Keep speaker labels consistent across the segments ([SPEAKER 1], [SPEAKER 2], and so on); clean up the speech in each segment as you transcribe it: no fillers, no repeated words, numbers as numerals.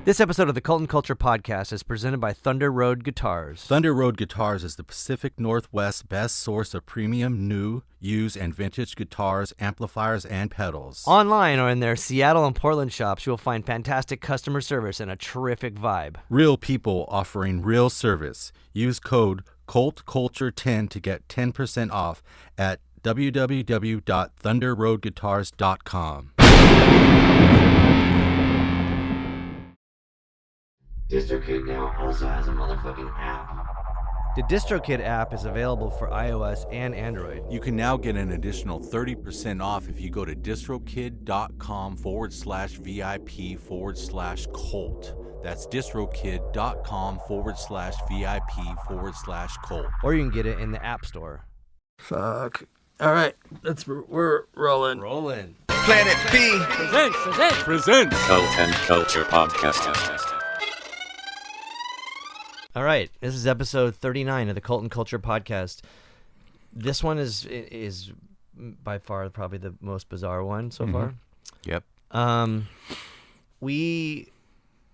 [SPEAKER 1] This episode of the Cult and Culture Podcast is presented by Thunder Road Guitars.
[SPEAKER 2] Thunder Road Guitars is the Pacific Northwest's best source of premium, new, used, and vintage guitars, amplifiers, and pedals.
[SPEAKER 1] Online or in their Seattle and Portland shops, you'll find fantastic customer service and a terrific vibe.
[SPEAKER 2] Real people offering real service. Use code CULTCULTURE10 to get 10% off at www.thunderroadguitars.com.
[SPEAKER 3] DistroKid now also has a motherfucking app.
[SPEAKER 1] The DistroKid app is available for iOS and Android.
[SPEAKER 2] You can now get an additional 30% off if you go to distrokid.com/VIP/cult. That's distrokid.com/VIP/cult.
[SPEAKER 1] Or you can get it in the App Store.
[SPEAKER 2] Fuck. All right, we're rolling.
[SPEAKER 1] Rolling.
[SPEAKER 4] Planet B
[SPEAKER 2] Presents.
[SPEAKER 3] Cult and Culture Podcast.
[SPEAKER 1] All right, this is episode 39 of the Cult and Culture Podcast. This one is by far probably the most bizarre one so far.
[SPEAKER 2] Yep.
[SPEAKER 1] We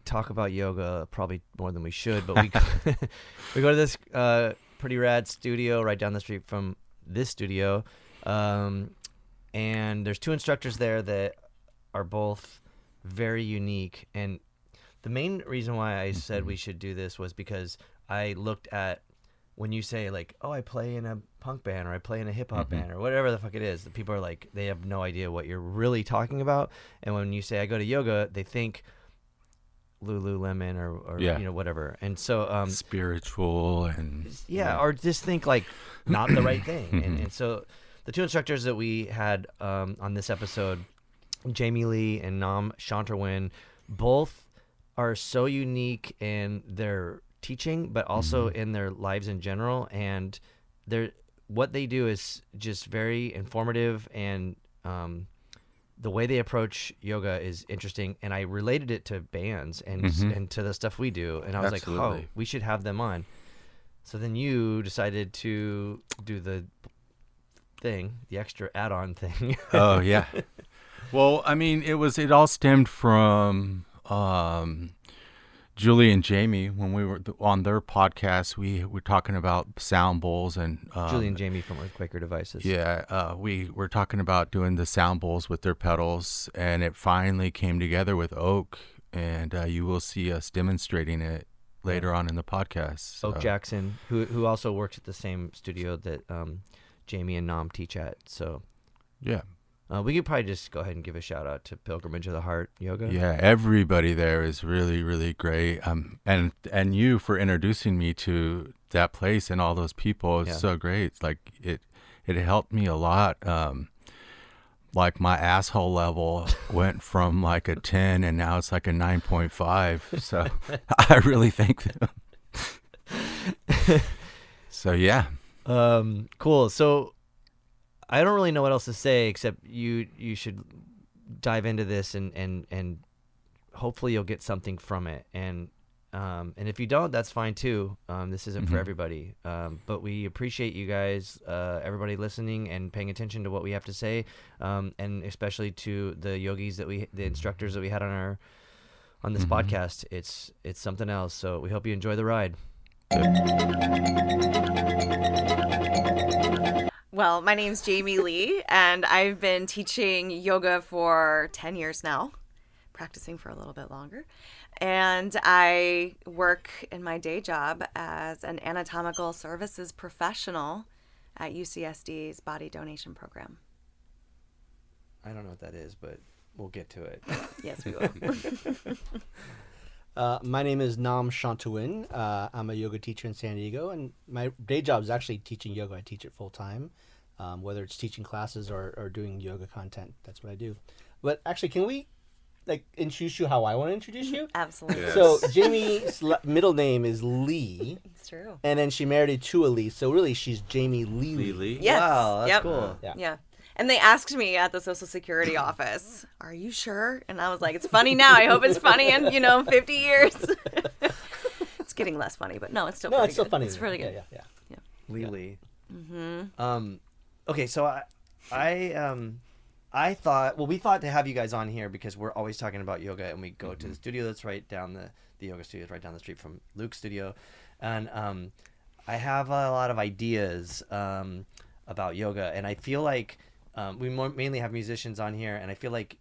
[SPEAKER 1] talk about yoga probably more than we should, but we we go to this pretty rad studio right down the street from this studio, and there's two instructors there that are both very unique. And the main reason why I said we should do this was because I looked at when you say like, oh, I play in a punk band or I play in a hip hop band or whatever the fuck it is, the people are like, they have no idea what you're really talking about. And when you say I go to yoga, they think Lululemon or you know, whatever. And so
[SPEAKER 2] spiritual and
[SPEAKER 1] or just think like not the right thing. And so the two instructors that we had on this episode, Jamie Lee and Nam Chanterwyn, both are so unique in their teaching, but also in their lives in general. And what they do is just very informative, and the way they approach yoga is interesting. And I related it to bands and to the stuff we do. And I was like, oh, we should have them on. So then you decided to do the extra add-on thing.
[SPEAKER 2] Oh, yeah. Well, I mean, it all stemmed from Julie and Jamie. When we were on their podcast, we were talking about sound bowls and
[SPEAKER 1] Julie and Jamie from Earthquaker Devices.
[SPEAKER 2] Yeah, we were talking about doing the sound bowls with their pedals, and it finally came together with Oak, and you will see us demonstrating it later on in the podcast.
[SPEAKER 1] Oak Jackson, who also works at the same studio that Jamie and Nam teach at. So
[SPEAKER 2] yeah.
[SPEAKER 1] We could probably just go ahead and give a shout out to Pilgrimage of the Heart Yoga.
[SPEAKER 2] Yeah, everybody there is really, really great. And you for introducing me to that place and all those people. It's so great. It's like it helped me a lot. Like my asshole level went from like a 10 and now it's like a 9.5. So I really thank them. So yeah.
[SPEAKER 1] Cool. So I don't really know what else to say except you should dive into this and hopefully you'll get something from it. And if you don't, that's fine too. This isn't for everybody. But we appreciate you guys, everybody listening and paying attention to what we have to say. And especially to the yogis the instructors that we had on this podcast. It's something else. So we hope you enjoy the ride.
[SPEAKER 5] Well, my name's Jamie Lee, and I've been teaching yoga for 10 years now, practicing for a little bit longer. And I work in my day job as an anatomical services professional at UCSD's body donation program.
[SPEAKER 1] I don't know what that is, but we'll get to it.
[SPEAKER 5] Yes, we will.
[SPEAKER 6] My name is Nam Chanterwyn. I'm a yoga teacher in San Diego, and my day job is actually teaching yoga. I teach it full time, whether it's teaching classes or doing yoga content. That's what I do. But actually, can we introduce you how I want to introduce you?
[SPEAKER 5] Absolutely.
[SPEAKER 2] Yes.
[SPEAKER 6] So Jamie's middle name is Lee.
[SPEAKER 5] It's true.
[SPEAKER 6] And then she married to a Lee, so really she's Jamie Lee.
[SPEAKER 5] Yes.
[SPEAKER 1] Wow, that's cool.
[SPEAKER 5] Yeah. And they asked me at the Social Security office, are you sure? And I was like, it's funny now. I hope it's funny in, 50 years. It's getting less funny, but no, it's still pretty
[SPEAKER 6] it's still
[SPEAKER 5] good.
[SPEAKER 6] funny.
[SPEAKER 5] It's really good.
[SPEAKER 6] Yeah.
[SPEAKER 1] Lee. Okay, so I I thought, we thought to have you guys on here because we're always talking about yoga, and we go to the studio that's right down the yoga studio is right down the street from Luke's studio, and I have a lot of ideas about yoga, and I feel like we mainly have musicians on here, and I feel like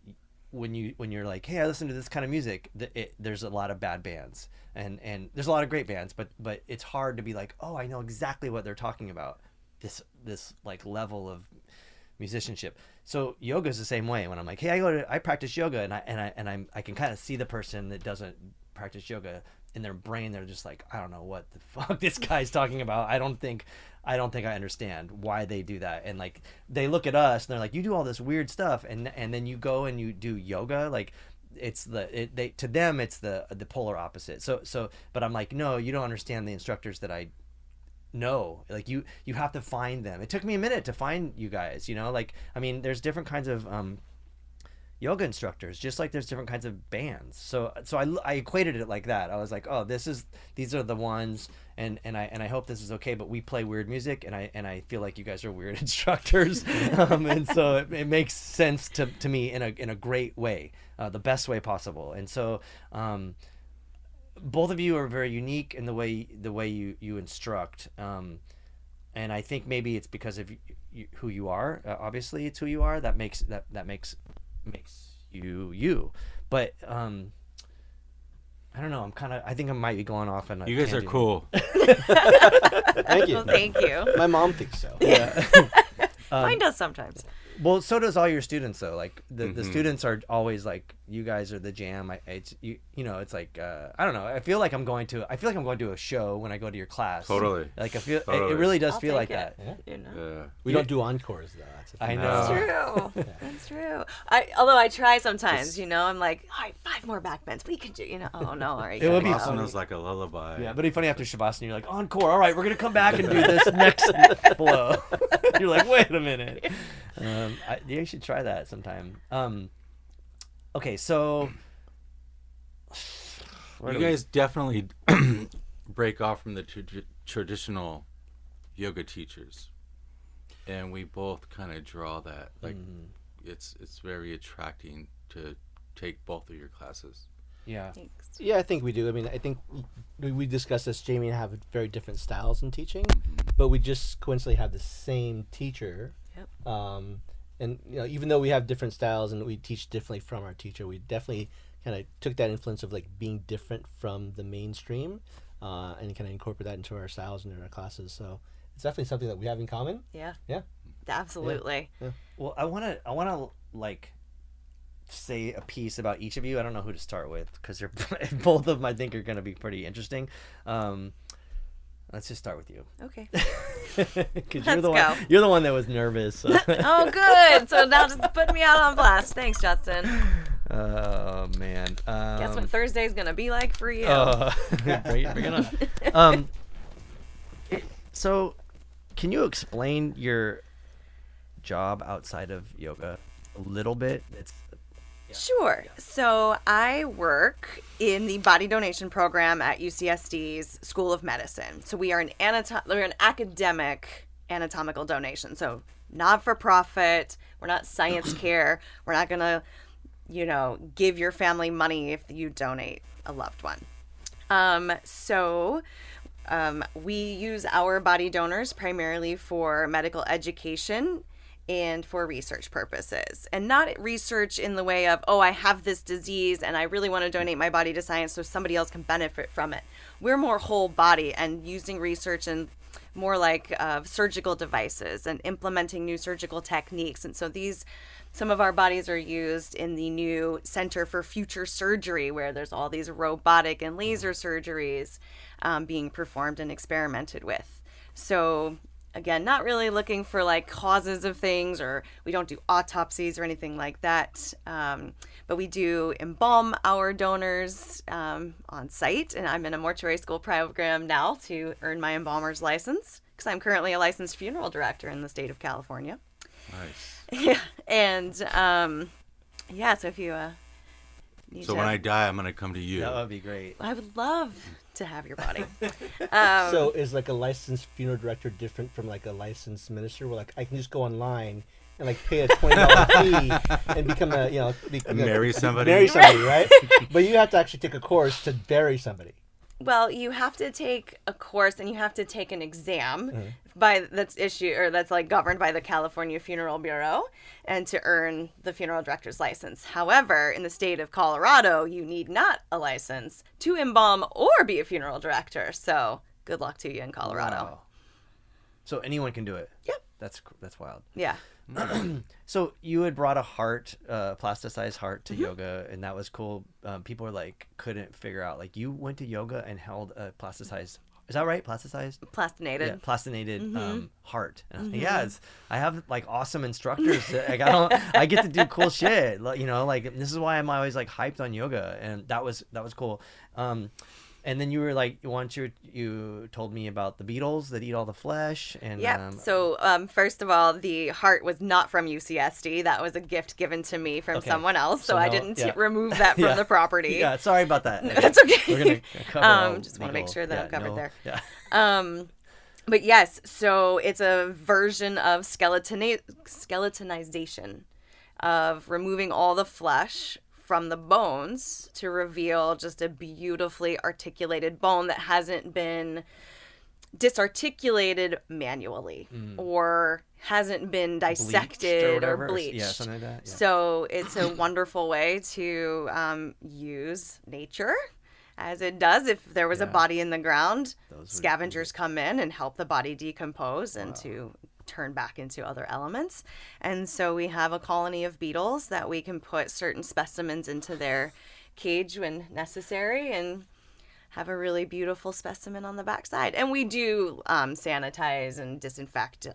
[SPEAKER 1] when you're like, hey, I listen to this kind of music, there's a lot of bad bands, and there's a lot of great bands, but it's hard to be like, oh, I know exactly what they're talking about, this like level of musicianship. So yoga is the same way. When I'm like, hey, I practice yoga, and I can kind of see the person that doesn't practice yoga in their brain. They're just like, I don't know what the fuck this guy's talking about. I don't think I understand why they do that. And like they look at us and they're like, you do all this weird stuff, and then you go and you do yoga, like it's to them it's the polar opposite. So but I'm like, no, you don't understand the instructors that I know. Like you have to find them. It took me a minute to find you guys, like, I mean, there's different kinds of yoga instructors, just like there's different kinds of bands. So I equated it like that. I was like, oh, these are the ones, and I hope this is okay, but we play weird music, and I feel like you guys are weird instructors, and so it makes sense to me in a great way, the best way possible. And so both of you are very unique in the way you instruct, and I think maybe it's because of who you are. Obviously, it's who you are that makes you. But I don't know. I think I might be going off on a
[SPEAKER 2] You guys are
[SPEAKER 1] tangent.
[SPEAKER 2] cool.
[SPEAKER 6] Thank you.
[SPEAKER 5] Well, thank you.
[SPEAKER 6] My mom thinks so.
[SPEAKER 1] Yeah.
[SPEAKER 5] Mine does sometimes.
[SPEAKER 1] Well, so does all your students though. Like the students are always like, you guys are the jam. It's like I don't know. I feel like I'm going to a show when I go to your class.
[SPEAKER 2] Totally.
[SPEAKER 1] Like I feel
[SPEAKER 2] Totally.
[SPEAKER 1] It really does
[SPEAKER 5] I'll
[SPEAKER 1] feel like
[SPEAKER 5] take it.
[SPEAKER 1] that.
[SPEAKER 5] You know.
[SPEAKER 2] Yeah.
[SPEAKER 6] We don't do encores though. That's the
[SPEAKER 1] I
[SPEAKER 6] thing.
[SPEAKER 1] know.
[SPEAKER 5] True. That's true. Although I try sometimes, I'm like, all right, 5 more back bends. We can do, Oh no, all right.
[SPEAKER 1] It would be
[SPEAKER 5] gotta go.
[SPEAKER 1] funny.
[SPEAKER 2] Shavasana like a lullaby.
[SPEAKER 1] Yeah, but it'd be funny after Shavasana, you're like, encore. All right, we're gonna come back and do this next flow. You're like, wait a minute. You should try that sometime. Okay, so
[SPEAKER 2] You guys definitely break off from the traditional yoga teachers, and we both kind of draw that. Like, it's very attracting to take both of your classes.
[SPEAKER 1] yeah.
[SPEAKER 5] Thanks.
[SPEAKER 6] Yeah, I think we do. I mean, I think we discussed this. Jamie and I have very different styles in teaching, but we just coincidentally have the same teacher.
[SPEAKER 5] Yep.
[SPEAKER 6] And even though we have different styles and we teach differently from our teacher, we definitely kind of took that influence of like being different from the mainstream, and kind of incorporate that into our styles and in our classes. So it's definitely something that we have in common.
[SPEAKER 5] Yeah.
[SPEAKER 6] Yeah.
[SPEAKER 5] Absolutely.
[SPEAKER 1] Well, I wanna like say a piece about each of you. I don't know who to start with because they're both of them I think are gonna be pretty interesting. Let's just start with you.
[SPEAKER 5] Okay.
[SPEAKER 1] Because
[SPEAKER 5] Let's
[SPEAKER 1] you're the one that was nervous.
[SPEAKER 5] Oh, good. So now just put me out on blast. Thanks, Justin.
[SPEAKER 1] Oh man.
[SPEAKER 5] Guess what Thursday's gonna be like for you?
[SPEAKER 1] Bring it on. So, can you explain your job outside of yoga a little bit?
[SPEAKER 5] Sure. So I work in the body donation program at UCSD's School of Medicine. So we are we're an academic anatomical donation. So not for profit. We're not science care. We're not gonna, give your family money if you donate a loved one. We use our body donors primarily for medical education and for research purposes, and not research in the way of, I have this disease and I really want to donate my body to science so somebody else can benefit from it. We're more whole body and using research and more like surgical devices and implementing new surgical techniques. And so some of our bodies are used in the new Center for Future Surgery, where there's all these robotic and laser surgeries being performed and experimented with. So again, not really looking for like causes of things, or we don't do autopsies or anything like that. But we do embalm our donors on site. And I'm in a mortuary school program now to earn my embalmer's license because I'm currently a licensed funeral director in the state of California.
[SPEAKER 2] Nice.
[SPEAKER 5] Yeah. And so if you need
[SPEAKER 2] So when I die, I'm gonna come to you.
[SPEAKER 1] That would be great.
[SPEAKER 5] I would love to have your body.
[SPEAKER 6] So is like a licensed funeral director different from like a licensed minister? Where like I can just go online and like pay a $20 fee and become a
[SPEAKER 2] Marry somebody.
[SPEAKER 6] right? But you have to actually take a course to bury somebody.
[SPEAKER 5] Well, you have to take a course and you have to take an exam that's like governed by the California Funeral Bureau and to earn the funeral director's license. However, in the state of Colorado, you need not a license to embalm or be a funeral director. So good luck to you in Colorado.
[SPEAKER 1] Wow. So anyone can do it.
[SPEAKER 5] Yep.
[SPEAKER 1] That's wild.
[SPEAKER 5] Yeah.
[SPEAKER 1] So you had brought a heart, plasticized heart to yoga, and that was cool. People were like, couldn't figure out, like, you went to yoga and held a plasticized, is that right? Plasticized?
[SPEAKER 5] Plastinated.
[SPEAKER 1] Yeah, plastinated heart. And I was like, yeah, I have like awesome instructors. Like, I get to do cool shit. You know, like this is why I'm always like hyped on yoga, and that was cool. And then you were like, once you told me about the beetles that eat all the flesh. And
[SPEAKER 5] So first of all, the heart was not from UCSD. That was a gift given to me from someone else. So I didn't remove that from the property.
[SPEAKER 1] Yeah, sorry about that.
[SPEAKER 5] No, that's okay.
[SPEAKER 1] We're gonna cover
[SPEAKER 5] just want to make sure that I'm covered there.
[SPEAKER 1] Yeah.
[SPEAKER 5] But yes, so it's a version of skeletonization of removing all the flesh from the bones to reveal just a beautifully articulated bone that hasn't been disarticulated manually or hasn't been dissected or bleached.
[SPEAKER 1] Yeah, something like that. Yeah.
[SPEAKER 5] So it's a wonderful way to use nature as it does. If there was a body in the ground, scavengers come in and help the body decompose and to turn back into other elements. And so we have a colony of beetles that we can put certain specimens into their cage when necessary and have a really beautiful specimen on the backside. And we do sanitize and disinfect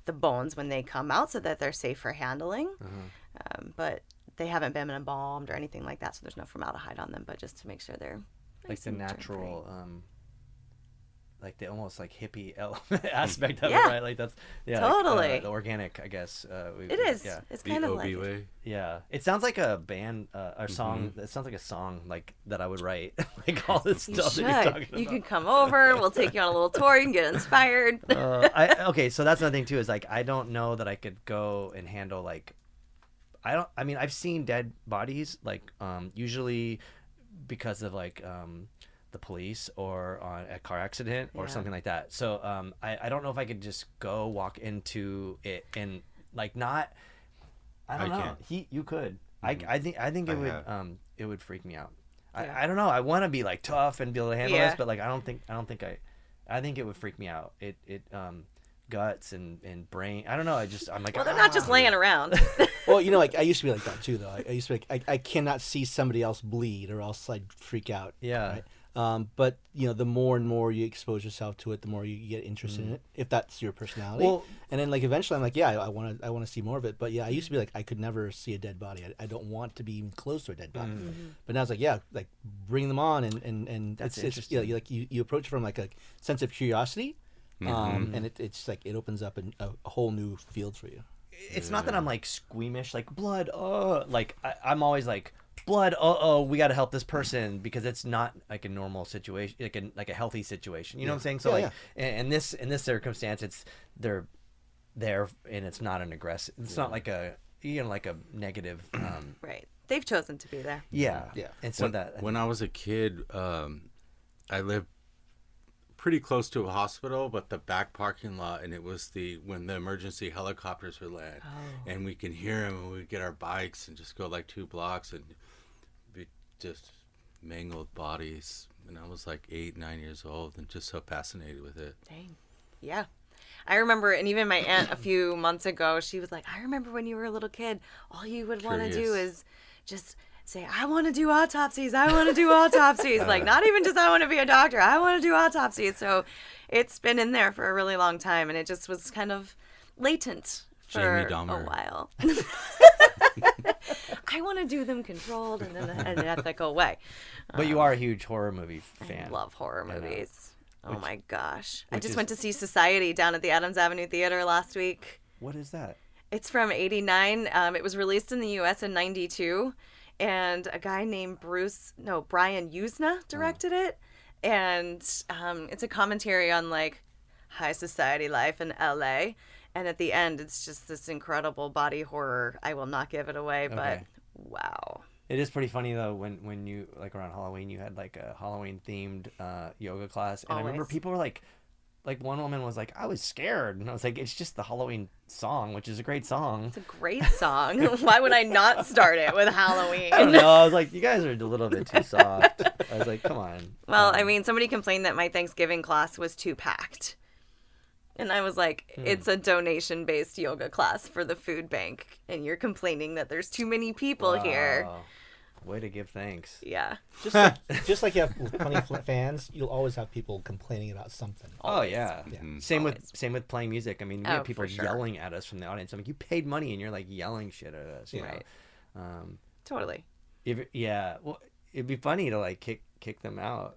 [SPEAKER 5] the bones when they come out so that they're safe for handling. But they haven't been embalmed or anything like that, so there's no formaldehyde on them, but just to make sure they're
[SPEAKER 1] like
[SPEAKER 5] nice
[SPEAKER 1] the
[SPEAKER 5] and
[SPEAKER 1] natural
[SPEAKER 5] germ-free.
[SPEAKER 1] like the almost like hippie element aspect of it,
[SPEAKER 5] Yeah.
[SPEAKER 1] right? Like that's
[SPEAKER 5] Totally.
[SPEAKER 1] like, the organic, I guess.
[SPEAKER 5] It is.
[SPEAKER 1] Yeah.
[SPEAKER 5] It's
[SPEAKER 2] The
[SPEAKER 5] kind of
[SPEAKER 2] OB
[SPEAKER 5] like
[SPEAKER 2] way.
[SPEAKER 1] Yeah, it sounds like a band or song. It sounds like a song like that I would write. Like all this
[SPEAKER 5] you
[SPEAKER 1] stuff that you're
[SPEAKER 5] should.
[SPEAKER 1] talking
[SPEAKER 5] You
[SPEAKER 1] about.
[SPEAKER 5] can come over. We'll take you on a little tour. You can get inspired.
[SPEAKER 1] Okay, so that's another thing too. Is like I don't know that I could go and handle like I mean I've seen dead bodies like usually because of like the police or on a car accident or something like that. So I don't know if I could just go walk into it and like not. I don't know.
[SPEAKER 2] can.
[SPEAKER 1] You could.
[SPEAKER 2] Mm-hmm.
[SPEAKER 1] I think it
[SPEAKER 2] I
[SPEAKER 1] would
[SPEAKER 2] have.
[SPEAKER 1] it would freak me out.
[SPEAKER 5] Yeah.
[SPEAKER 1] I don't know. I want to be like tough and be able to handle
[SPEAKER 5] Yeah.
[SPEAKER 1] this, but like I think it would freak me out. It guts and brain. I don't know. I'm like,
[SPEAKER 5] Well, they're not just laying around.
[SPEAKER 6] Well, you know, like I used to be like that too, though. I used to be like, I cannot see somebody else bleed, or else I'd freak out.
[SPEAKER 1] Yeah.
[SPEAKER 6] Right? But you know, the more and more you expose yourself to it, the more you get interested in it. If that's your personality.
[SPEAKER 1] Well-
[SPEAKER 6] and then like eventually, I'm like, yeah, I want to see more of it. But yeah, I used to be like, I could never see a dead body. I don't want to be even close to a dead body. But now it's like, yeah, like bring them on, and
[SPEAKER 1] That's
[SPEAKER 6] it's you know, you approach it from like a sense of curiosity, and it's like it opens up a whole new field for you.
[SPEAKER 1] It's not that I'm like squeamish, like blood. Like I'm always like blood. We got to help this person because it's not like a normal situation, like a healthy situation. You know what I'm saying? So
[SPEAKER 6] Yeah,
[SPEAKER 1] like, in this circumstance, it's they're there and it's not an aggressive. It's not like a like a negative.
[SPEAKER 5] Right. They've chosen to be there.
[SPEAKER 1] Yeah.
[SPEAKER 6] Yeah.
[SPEAKER 1] And so
[SPEAKER 2] When I was a kid, I lived pretty close to a hospital, but the back parking lot, and it was when the emergency helicopters would land, and we can hear them, and we'd get our bikes and just go like 2 blocks and be just mangled bodies. And I was like 8, 9 years old and just so fascinated with it.
[SPEAKER 5] Dang. Yeah. I remember, and even my aunt a few months ago, she was like, I remember when you were a little kid, all you would want to do
[SPEAKER 2] Curious.
[SPEAKER 5] is just say, I want to do autopsies. I want to do autopsies. Like, not even just I want to be a doctor. I want to do autopsies. So it's been in there for a really long time, and it just was kind of latent for
[SPEAKER 2] Jamie
[SPEAKER 5] a
[SPEAKER 2] Dahmer.
[SPEAKER 5] while. I want to do them controlled and in an ethical way.
[SPEAKER 1] but you are a huge horror movie
[SPEAKER 5] I
[SPEAKER 1] fan.
[SPEAKER 5] love horror
[SPEAKER 1] I know.
[SPEAKER 5] movies. Oh my gosh. I
[SPEAKER 1] which
[SPEAKER 5] just
[SPEAKER 1] is-
[SPEAKER 5] went to see Society down at the Adams Avenue Theater last week.
[SPEAKER 1] What is that?
[SPEAKER 5] It's from '89. It was released in the U.S. in '92, and a guy named Brian Usna directed it. And it's a commentary on like high society life in L.A. And at the end, it's just this incredible body horror. I will not give it away, but
[SPEAKER 1] Okay.
[SPEAKER 5] wow.
[SPEAKER 1] It is pretty funny though when you like around Halloween you had like a Halloween themed yoga class, and I remember
[SPEAKER 5] Always.
[SPEAKER 1] people were like one woman was like, I was scared, and I was like, it's just the Halloween song, which is a great song.
[SPEAKER 5] It's a great song. Why would I not start it with Halloween?
[SPEAKER 1] I don't know. I was like, you guys are a little bit too soft. I was like, come on.
[SPEAKER 5] Well, I mean, somebody complained that my Thanksgiving class was too packed. And I was like, it's a donation-based yoga class for the food bank, and you're complaining that there's too many people here.
[SPEAKER 1] Wow. Way to give thanks.
[SPEAKER 5] Yeah.
[SPEAKER 6] Just like you have plenty of fans, you'll always have people complaining about something.
[SPEAKER 1] Oh yeah.
[SPEAKER 6] Yeah.
[SPEAKER 1] Same
[SPEAKER 5] Always.
[SPEAKER 1] with playing music. I mean, we
[SPEAKER 5] Oh,
[SPEAKER 1] have people
[SPEAKER 5] for sure.
[SPEAKER 1] yelling at us from the audience. I'm like, you paid money and you're like yelling shit at us. You
[SPEAKER 5] Right.
[SPEAKER 1] know?
[SPEAKER 5] Totally.
[SPEAKER 1] Well, it'd be funny to like kick them out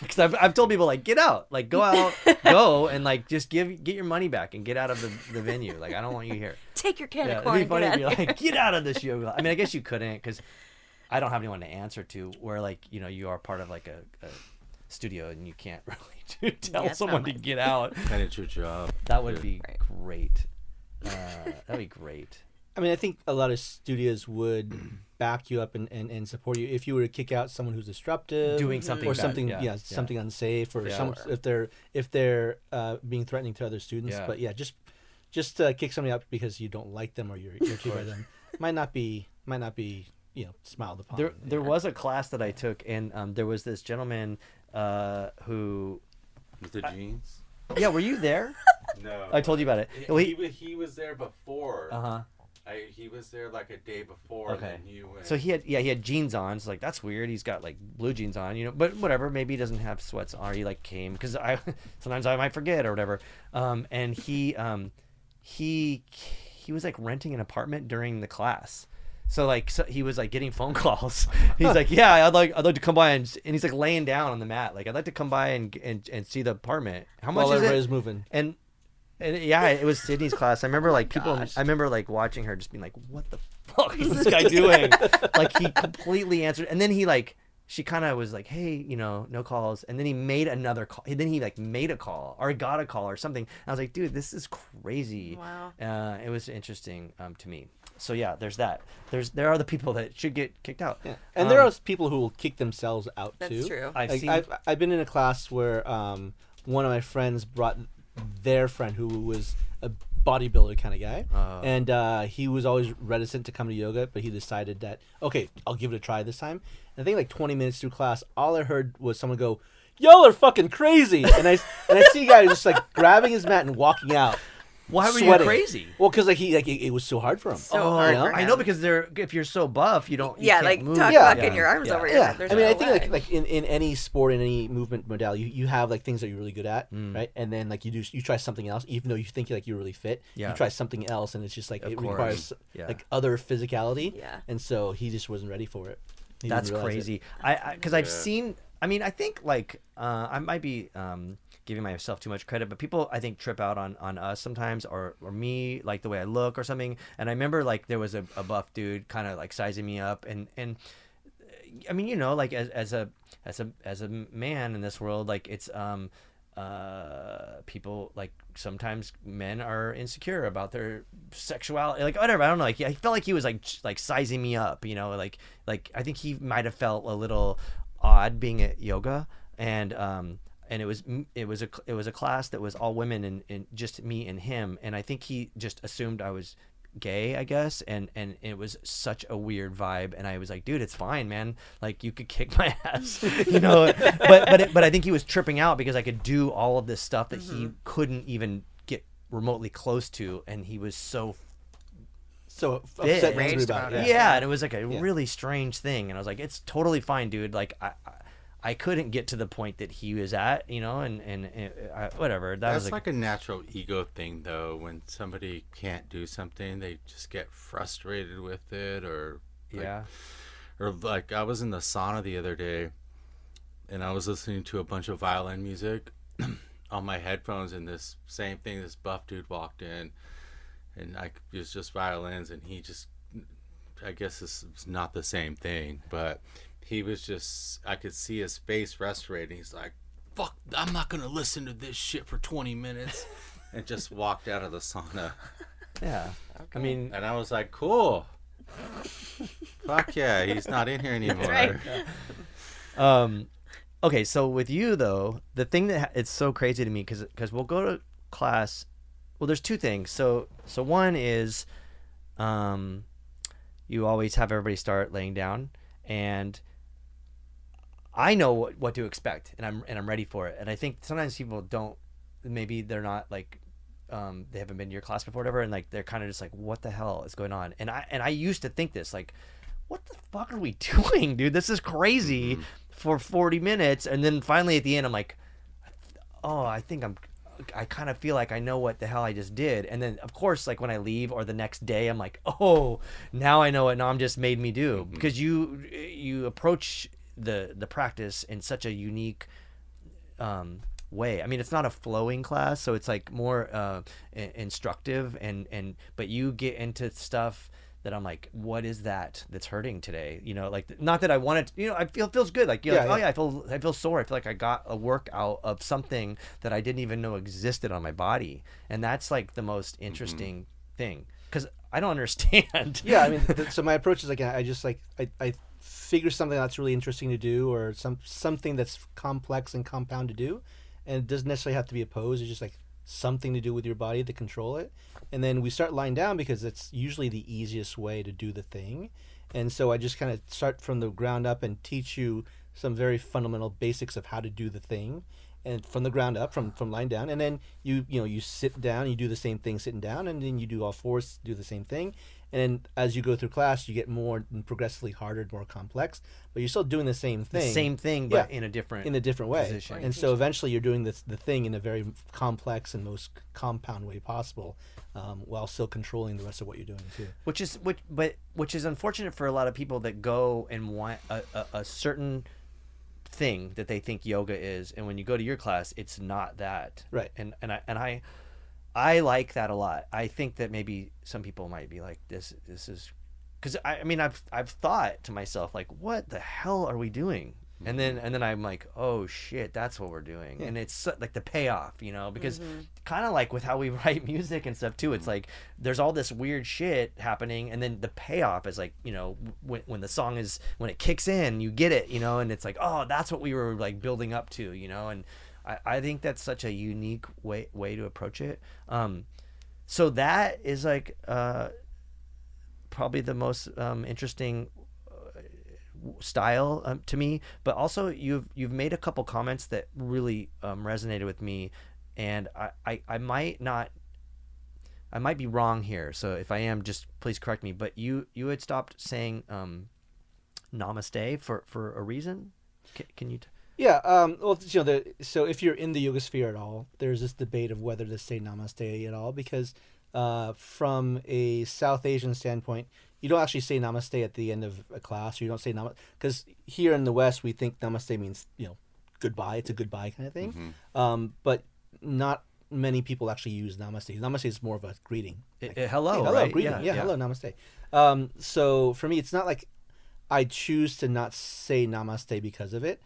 [SPEAKER 1] because I've told people like get out, like go out, go and like just get your money back and get out of the venue. Like I don't want you here.
[SPEAKER 5] Take your can
[SPEAKER 1] Yeah,
[SPEAKER 5] of corn
[SPEAKER 1] it'd be
[SPEAKER 5] and
[SPEAKER 1] funny
[SPEAKER 5] get
[SPEAKER 1] to be
[SPEAKER 5] out of
[SPEAKER 1] like get out of this yoga. I mean, I guess you couldn't because I don't have anyone to answer to. Where like you are part of like a studio and you can't really tell
[SPEAKER 5] Yeah, it's
[SPEAKER 1] someone
[SPEAKER 5] not
[SPEAKER 1] to
[SPEAKER 5] mine.
[SPEAKER 1] get out.
[SPEAKER 2] And it's your job.
[SPEAKER 1] That would be
[SPEAKER 5] Right.
[SPEAKER 1] great. That'd be great.
[SPEAKER 6] I mean, I think a lot of studios would back you up and support you if you were to kick out someone who's disruptive,
[SPEAKER 1] Doing something
[SPEAKER 6] or
[SPEAKER 1] bad,
[SPEAKER 6] something,
[SPEAKER 1] yeah.
[SPEAKER 6] something unsafe, or
[SPEAKER 1] Yeah.
[SPEAKER 6] if they're being threatening to other students.
[SPEAKER 1] Yeah.
[SPEAKER 6] But yeah, just kick somebody out because you don't like them or you're irritated by them might not be smiled upon.
[SPEAKER 1] There was a class that I took, and there was this gentleman who.
[SPEAKER 2] With the jeans?
[SPEAKER 1] Yeah, were you there?
[SPEAKER 2] No.
[SPEAKER 1] I told you about it. Well,
[SPEAKER 2] He was there before.
[SPEAKER 1] Uh-huh.
[SPEAKER 2] He was there like a day before.
[SPEAKER 1] Okay.
[SPEAKER 2] And then you went.
[SPEAKER 1] So he had jeans on. So like that's weird. He's got like blue jeans on, but whatever. Maybe he doesn't have sweats on. Or he like came because sometimes I might forget or whatever. And he was like renting an apartment during the class. So he was like getting phone calls. He's like, yeah, I'd like to come by and he's like laying down on the mat. Like I'd like to come by and see the apartment. How much
[SPEAKER 6] while
[SPEAKER 1] is it?
[SPEAKER 6] everybody's moving.
[SPEAKER 1] And yeah, it was Sydney's class. I remember like people.
[SPEAKER 5] gosh.
[SPEAKER 1] I remember like watching her, just being like, "What the fuck is this guy doing?" Like he completely answered, and then she kind of was like, "Hey, no calls," and then he made another call. Then he like made a call or got a call or something. And I was like, "Dude, this is crazy."
[SPEAKER 5] Wow.
[SPEAKER 1] It was interesting to me. So yeah, there's that. There are the people that should get kicked out.
[SPEAKER 6] Yeah. And there are people who will kick themselves out
[SPEAKER 5] That's
[SPEAKER 6] too.
[SPEAKER 5] true.
[SPEAKER 6] I've been in a class where one of my friends brought their friend who was a bodybuilder kind of guy, and he was always reticent to come to yoga, but he decided that okay, I'll give it a try this time. And I think like 20 minutes through class, all I heard was someone go, "Y'all are fucking crazy," and I see a guy just like grabbing his mat and walking out.
[SPEAKER 1] Why were
[SPEAKER 6] sweating.
[SPEAKER 1] you crazy?
[SPEAKER 6] Well, because it was so hard for him.
[SPEAKER 5] So hard for
[SPEAKER 1] I
[SPEAKER 5] him.
[SPEAKER 1] know because if you're so buff, you
[SPEAKER 5] Yeah,
[SPEAKER 1] can't
[SPEAKER 5] like
[SPEAKER 1] move.
[SPEAKER 5] tucking your arms over your
[SPEAKER 6] Yeah,
[SPEAKER 5] head. There's
[SPEAKER 6] I mean,
[SPEAKER 5] no
[SPEAKER 6] I think
[SPEAKER 5] way.
[SPEAKER 6] like in any sport, in any movement modality, you have like things that you're really good at, right? And then like you try something else, even though you think like you're really fit.
[SPEAKER 1] Yeah.
[SPEAKER 6] You try something else, and it's just like it
[SPEAKER 1] course.
[SPEAKER 6] requires
[SPEAKER 1] Yeah.
[SPEAKER 6] like other physicality.
[SPEAKER 5] Yeah.
[SPEAKER 6] And so he just wasn't ready for it. He
[SPEAKER 1] That's
[SPEAKER 6] didn't realize it.
[SPEAKER 1] crazy. Because I've seen. I mean, I think like I might be giving myself too much credit, but people I think trip out on us sometimes, or me, like the way I look or something. And I remember like there was a buff dude kind of like sizing me up, and I mean like as a man in this world, like it's people like sometimes men are insecure about their sexuality, like whatever. I don't know. Like I felt like he was like sizing me up, like I think he might have felt a little odd being at yoga, and it was a class that was all women and just me and him, and I think he just assumed I was gay, I guess, and it was such a weird vibe, and I was like, dude, it's fine, man, like you could kick my ass, but I think he was tripping out because I could do all of this stuff that he couldn't even get remotely close to, and he was so
[SPEAKER 6] upset and angry
[SPEAKER 5] Raged
[SPEAKER 6] about
[SPEAKER 5] about
[SPEAKER 6] it.
[SPEAKER 1] yeah, and it was like a really strange thing, and I was like, it's totally fine, dude, like I couldn't get to the point that he was at, and whatever.
[SPEAKER 2] That's
[SPEAKER 1] was
[SPEAKER 2] like a natural ego thing, though. When somebody can't do something, they just get frustrated with it, or like I was in the sauna the other day, and I was listening to a bunch of violin music on my headphones, and this same thing, this buff dude walked in, and it was just violins, and he just, I guess this is not the same thing, but he was just, I could see his face restorating. He's like, fuck, I'm not going to listen to this shit for 20 minutes. and just walked out of the sauna.
[SPEAKER 1] Yeah. I mean,
[SPEAKER 2] And I was like, cool. Fuck yeah, he's not in here anymore.
[SPEAKER 5] right.
[SPEAKER 1] Okay, so with you though, the thing that it's so crazy to me because we'll go to class. Well, there's two things. So one is, you always have everybody start laying down, and I know what to expect, and I'm ready for it. And I think sometimes people don't. Maybe they're not like, they haven't been to your class before, or whatever, and like they're kind of just like, what the hell is going on? And I used to think this like, what the fuck are we doing, dude? This is crazy for 40 minutes, and then finally at the end, I'm like, oh, I kind of feel like I know what the hell I just did. And then of course, like when I leave or the next day, I'm like, oh, now I know what Nam just made me do, because you approach the practice in such a unique way. I mean, it's not a flowing class, so it's like more instructive, and but you get into stuff that I'm like, what is that's hurting today? You know, like, not that I wanted to, you know, it feels good. Like, you're like, oh yeah, I feel sore. I feel like I got a workout of something that I didn't even know existed on my body. And that's like the most interesting thing, because I don't understand.
[SPEAKER 6] Yeah, I mean, so my approach is like, I just like, I figure something that's really interesting to do, or something that's complex and compound to do. And it doesn't necessarily have to be a pose. It's just like something to do with your body to control it. And then we start lying down because it's usually the easiest way to do the thing. And so I just kind of start from the ground up and teach you some very fundamental basics of how to do the thing, and from the ground up, from lying down. And then you sit down, you do the same thing sitting down, and then you do all fours, do the same thing. And then as you go through class, you get more and progressively harder, more complex, but you're still doing the same thing.
[SPEAKER 1] But in a different
[SPEAKER 6] way.
[SPEAKER 1] position.
[SPEAKER 6] And so eventually you're doing the thing in a very complex and most compound way possible, while still controlling the rest of what you're doing too. Which
[SPEAKER 1] Which is unfortunate for a lot of people that go and want a certain thing that they think yoga is, and when you go to your class, it's not that.
[SPEAKER 6] Right.
[SPEAKER 1] And I like that a lot. I think that maybe some people might be like, this is, because I mean I've thought to myself, like, what the hell are we doing? And then I'm like, oh shit, that's what we're doing. And it's like the payoff, you know, because kind of like with how we write music and stuff too, it's like there's all this weird shit happening, and then the payoff is like, you know, when the song is, when it kicks in, you get it, you know, and it's like, oh, that's what we were like building up to, you know. And I think that's such a unique way to approach it. So that is like probably the most interesting style to me. But also you've made a couple comments that really resonated with me, and I might be wrong here. So if I am, just please correct me. But you had stopped saying namaste for a reason. Can you?
[SPEAKER 6] Yeah, well, you know, so if you're in the yoga sphere at all, there's this debate of whether to say namaste at all, because from a South Asian standpoint, you don't actually say namaste at the end of a class. Or you don't say namaste, because here in the West, we think namaste means, you know, goodbye. It's a goodbye kind of thing. But not many people actually use namaste. Namaste is more of a greeting.
[SPEAKER 1] Hello,
[SPEAKER 6] hey, hello,
[SPEAKER 1] right?
[SPEAKER 6] greeting. Yeah, hello, namaste. So for me, it's not like I choose to not say namaste because of it.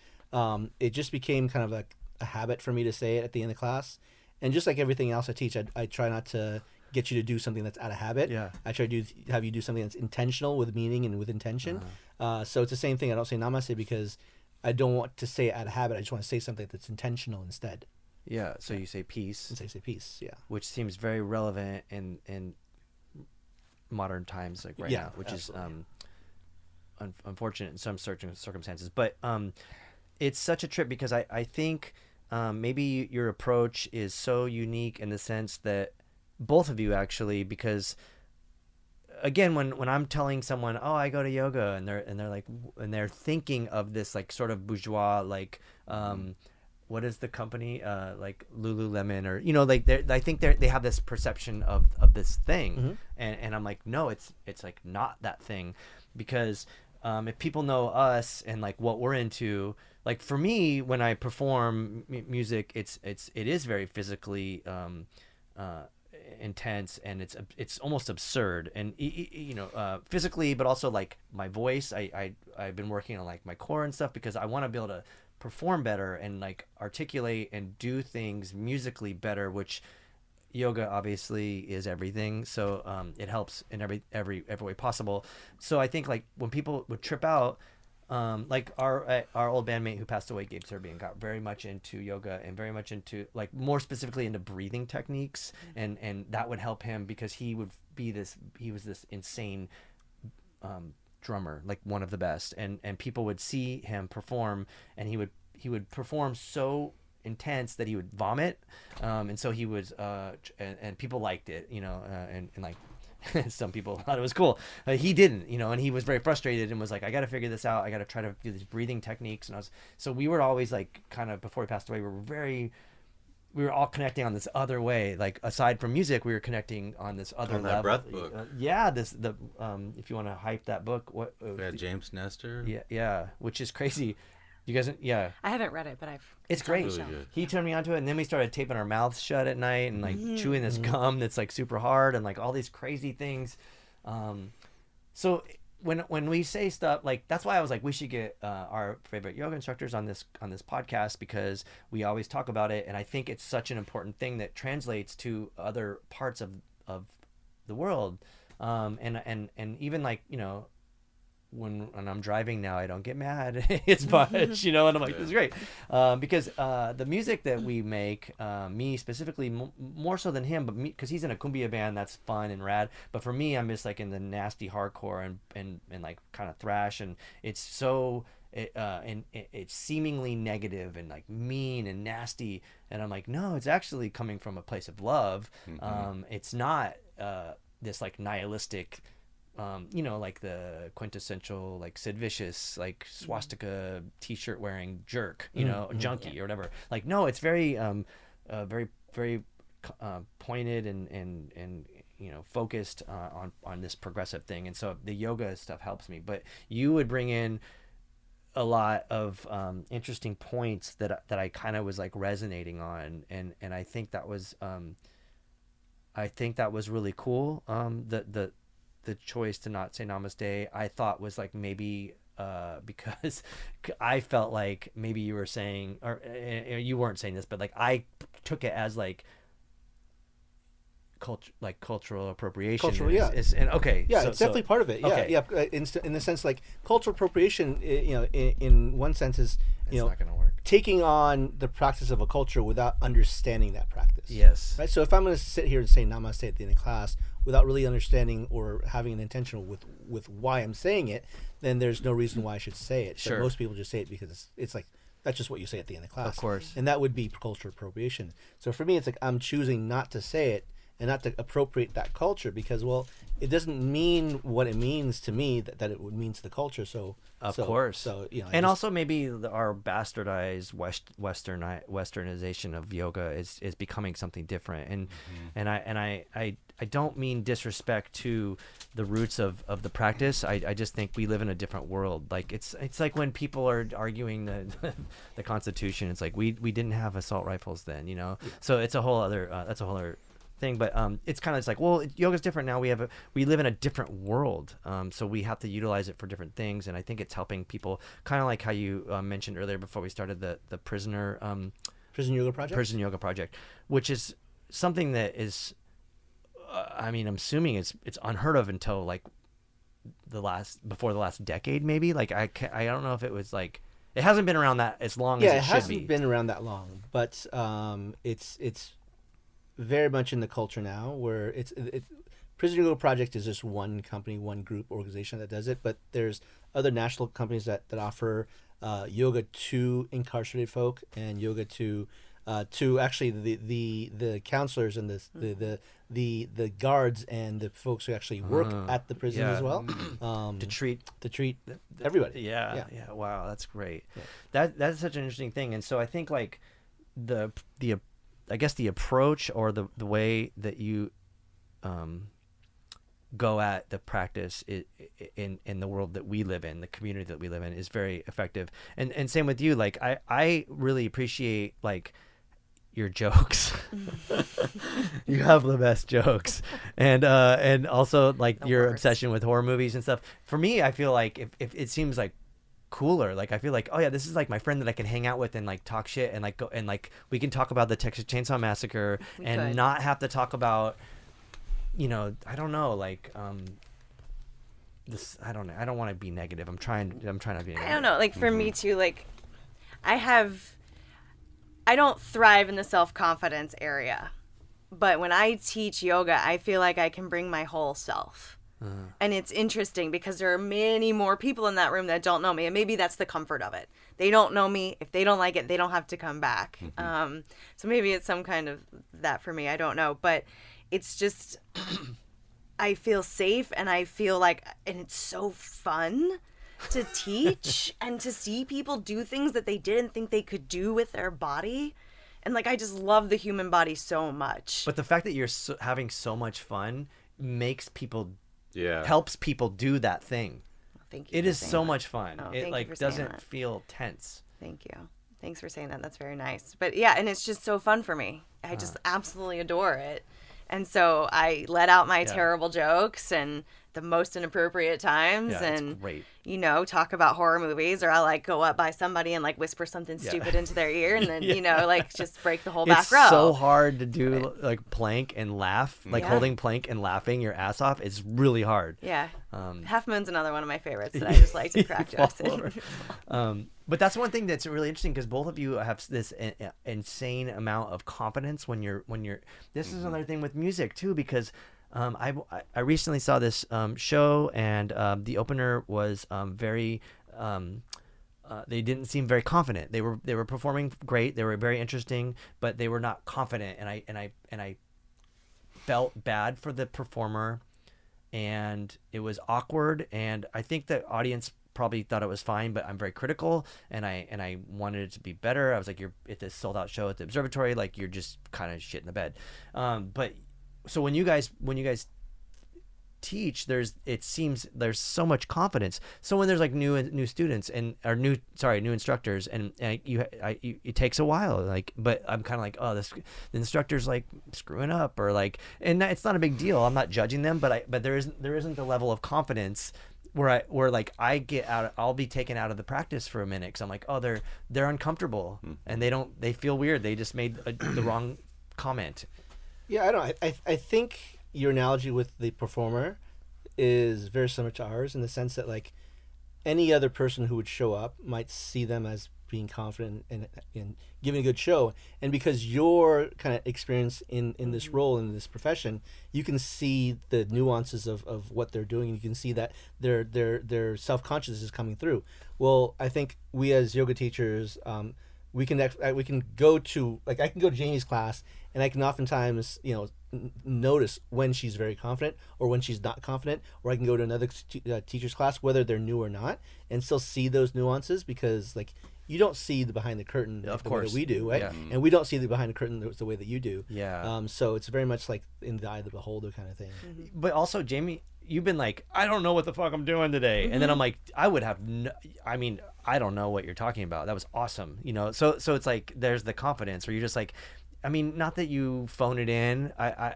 [SPEAKER 6] It just became kind of like a habit for me to say it at the end of class. And just like everything else I teach, I try not to get you to do something that's out of habit.
[SPEAKER 1] Yeah.
[SPEAKER 6] I try to have you do something that's intentional, with meaning and with intention. So it's the same thing. I don't say namaste because I don't want to say it out of habit. I just want to say something that's intentional instead.
[SPEAKER 1] Yeah. So you say peace.
[SPEAKER 6] And say peace. Yeah.
[SPEAKER 1] Which seems very relevant in modern times, like right now, which absolutely. Is unfortunate in some certain circumstances. But it's such a trip, because I think maybe your approach is so unique in the sense that both of you actually, because again, when I'm telling someone, oh, I go to yoga, and they're like, and they're thinking of this like sort of bourgeois, like what is the company, like Lululemon, or, you know, like I think they have this perception of this thing, and I'm like, no, it's like not that thing, because if people know us and like what we're into, like for me, when I perform music, it is very physically intense, and it's almost absurd, and you know, physically, but also like my voice. I've been working on like my core and stuff, because I want to be able to perform better and like articulate and do things musically better, which yoga obviously is everything, so it helps in every way possible. So I think like when people would trip out, like our old bandmate who passed away, Gabe Serbian, got very much into yoga and very much into like more specifically into breathing techniques, and that would help him because he was this insane drummer, like one of the best, and people would see him perform, and he would perform so intense that he would vomit, and so he was and people liked it, and like some people thought it was cool. He didn't, and he was very frustrated and was like, I got to figure this out. I got to try to do these breathing techniques. And so we were always like, kind of before he passed away, we were all connecting on this other way. Like aside from music, we were connecting on this other
[SPEAKER 2] on
[SPEAKER 1] level.
[SPEAKER 2] that breath book.
[SPEAKER 1] If you want to hype that book, what?
[SPEAKER 2] James Nestor.
[SPEAKER 1] Yeah, which is crazy. You guys, yeah.
[SPEAKER 5] I haven't read it, but
[SPEAKER 1] It's great.
[SPEAKER 2] Really good.
[SPEAKER 1] He turned me onto it, and then we started taping our mouths shut at night and like chewing this gum that's like super hard and like all these crazy things. So when we say stuff like that's why I was like we should get our favorite yoga instructors on this podcast, because we always talk about it, and I think it's such an important thing that translates to other parts of the world, and even like when I'm driving now, I don't get mad. It's much, and I'm like, this is great. Because the music that we make, me specifically, more so than him, but me, because he's in a cumbia band that's fun and rad. But for me, I'm just like in the nasty hardcore and like kind of thrash. And it's so, it's seemingly negative and like mean and nasty. And I'm like, no, it's actually coming from a place of love. It's not this like nihilistic, like the quintessential like Sid Vicious like swastika t-shirt wearing jerk, junkie or whatever. Like no, it's very very very pointed and focused on this progressive thing. And so the yoga stuff helps me, but you would bring in a lot of interesting points that I kind of was like resonating on, and I think that was really cool. The choice to not say namaste, I thought was like maybe because I felt like maybe you were saying, or you weren't saying this, but like I took it as like cultural appropriation. It's
[SPEAKER 6] definitely part of it. In the sense like cultural appropriation, in one sense is
[SPEAKER 1] it's not going to work.
[SPEAKER 6] Taking on the practice of a culture without understanding that practice.
[SPEAKER 1] Yes.
[SPEAKER 6] Right. So if I'm going to sit here and say namaste at the end of class without really understanding or having an intention with why I'm saying it, then there's no reason why I should say it.
[SPEAKER 1] Sure.
[SPEAKER 6] But most people just say it because it's like that's just what you say at the end of class.
[SPEAKER 1] Of course.
[SPEAKER 6] And that would be cultural appropriation. So for me, it's like I'm choosing not to say it and not to appropriate that culture because, well, it doesn't mean what it means to me that it would mean to the culture. So
[SPEAKER 1] of course.
[SPEAKER 6] So
[SPEAKER 1] and also maybe our bastardized westernization of yoga is becoming something different. And I don't mean disrespect to the roots of the practice. I just think we live in a different world. Like it's like when people are arguing the Constitution. It's like we didn't have assault rifles then, So it's a whole other that's a whole other thing. But it's kind of it's like, well, yoga's different now. We live in a different world, so we have to utilize it for different things. And I think it's helping people, kind of like how you mentioned earlier before we started the prison yoga project, which is something that is I'm assuming it's unheard of until like before the last decade, maybe. Like I don't know if it was like it hasn't been around that as long as it should be.
[SPEAKER 6] Yeah, it hasn't been around that long, but it's very much in the culture now, where it's Prison Yoga Project is just one company, one group, organization that does it, but there's other national companies that offer yoga to incarcerated folk and yoga to actually the counselors and the guards and the folks who actually work at the prison as well,
[SPEAKER 1] to treat
[SPEAKER 6] everybody.
[SPEAKER 1] Yeah. Wow, that's great. Yeah. That's such an interesting thing. And so I think like the I guess the approach or the way that you go at the practice in the world that we live in, the community that we live in, is very effective. And same with you. Like I really appreciate like your jokes. You have the best jokes, and also like your obsession with horror movies and stuff. For me, I feel like if it seems like cooler. Like I feel like, oh yeah, this is like my friend that I can hang out with and like talk shit and like go and like we can talk about the Texas Chainsaw Massacre and not have to talk about, you know, I don't know, like this. I don't know. I don't want to be negative. I'm trying not to be negative.
[SPEAKER 5] I don't know. Like for me too, like I don't thrive in the self-confidence area, but when I teach yoga, I feel like I can bring my whole self. And it's interesting because there are many more people in that room that don't know me, and maybe that's the comfort of it. They don't know me. If they don't like it, they don't have to come back. So maybe it's some kind of that for me. I don't know, but it's just I feel safe, and I feel like, and it's so fun to teach and to see people do things that they didn't think they could do with their body. And like I just love the human body so much.
[SPEAKER 1] But the fact that you're having so much fun makes people
[SPEAKER 2] Yeah.
[SPEAKER 1] helps people do that thing.
[SPEAKER 5] Thank you.
[SPEAKER 1] It
[SPEAKER 5] for
[SPEAKER 1] is
[SPEAKER 5] saying
[SPEAKER 1] so
[SPEAKER 5] that.
[SPEAKER 1] much fun.
[SPEAKER 5] Oh,
[SPEAKER 1] It
[SPEAKER 5] thank you
[SPEAKER 1] like
[SPEAKER 5] for saying
[SPEAKER 1] doesn't
[SPEAKER 5] that.
[SPEAKER 1] feel tense.
[SPEAKER 5] Thank you. Thanks for saying that. That's very nice. But yeah, and it's just so fun for me. I just absolutely adore it. And so I let out my terrible jokes and the most inappropriate times
[SPEAKER 1] Yeah, it's
[SPEAKER 5] and
[SPEAKER 1] great.
[SPEAKER 5] you know, talk about horror movies, or I'll like go up by somebody and like whisper something stupid into their ear and then, you know, like just break the whole back
[SPEAKER 1] It's
[SPEAKER 5] row.
[SPEAKER 1] so hard to do like plank and laugh, like
[SPEAKER 5] Yeah.
[SPEAKER 1] holding plank and laughing your ass off. It's really hard.
[SPEAKER 5] Yeah.
[SPEAKER 1] Um,
[SPEAKER 5] Half Moon's another one of my favorites that I just like to crack jokes
[SPEAKER 1] fall
[SPEAKER 5] in.
[SPEAKER 1] over. But that's one thing that's really interesting because both of you have this insane amount of confidence when you're. This is another thing with music too because I recently saw this show and the opener was very. They didn't seem very confident. They were performing great. They were very interesting, but they were not confident. And I felt bad for the performer, and it was awkward. And I think the audience probably thought it was fine, but I'm very critical, and I wanted it to be better. I was like, you're at this sold out show at the observatory, like you're just kind of shit in the bed. But so when you guys teach, it seems there's so much confidence. So when there's like new students new instructors, and it takes a while. Like, but I'm kind of like, oh, the instructor's like screwing up, or like, and it's not a big deal. I'm not judging them, but there isn't the level of confidence where like I get out. I'll be taken out of the practice for a minute because I'm like, oh, they're uncomfortable and they feel weird. They just made the wrong comment.
[SPEAKER 6] Yeah, I don't. I think your analogy with the performer is very similar to ours in the sense that like any other person who would show up might see them as being confident and giving a good show, and because you're kind of experienced in this role in this profession, you can see the nuances of what they're doing, and you can see that their self-conscious is coming through. Well, I think we as yoga teachers, we can go to, like, I can go to Jamie's class and I can oftentimes, you know, notice when she's very confident or when she's not confident, or I can go to another teacher's class, whether they're new or not, and still see those nuances, because like you don't see the behind the curtain
[SPEAKER 1] Of
[SPEAKER 6] the
[SPEAKER 1] course.
[SPEAKER 6] way that we do, right?
[SPEAKER 1] Yeah.
[SPEAKER 6] And we don't see the behind the curtain the way that you do.
[SPEAKER 1] Yeah.
[SPEAKER 6] So it's very much like in the eye of the beholder kind of thing.
[SPEAKER 1] But also, Jamie, you've been like, I don't know what the fuck I'm doing today. And then I'm like, I don't know what you're talking about. That was awesome. You know, so it's like, there's the confidence where you're just like, I mean, not that you phone it in,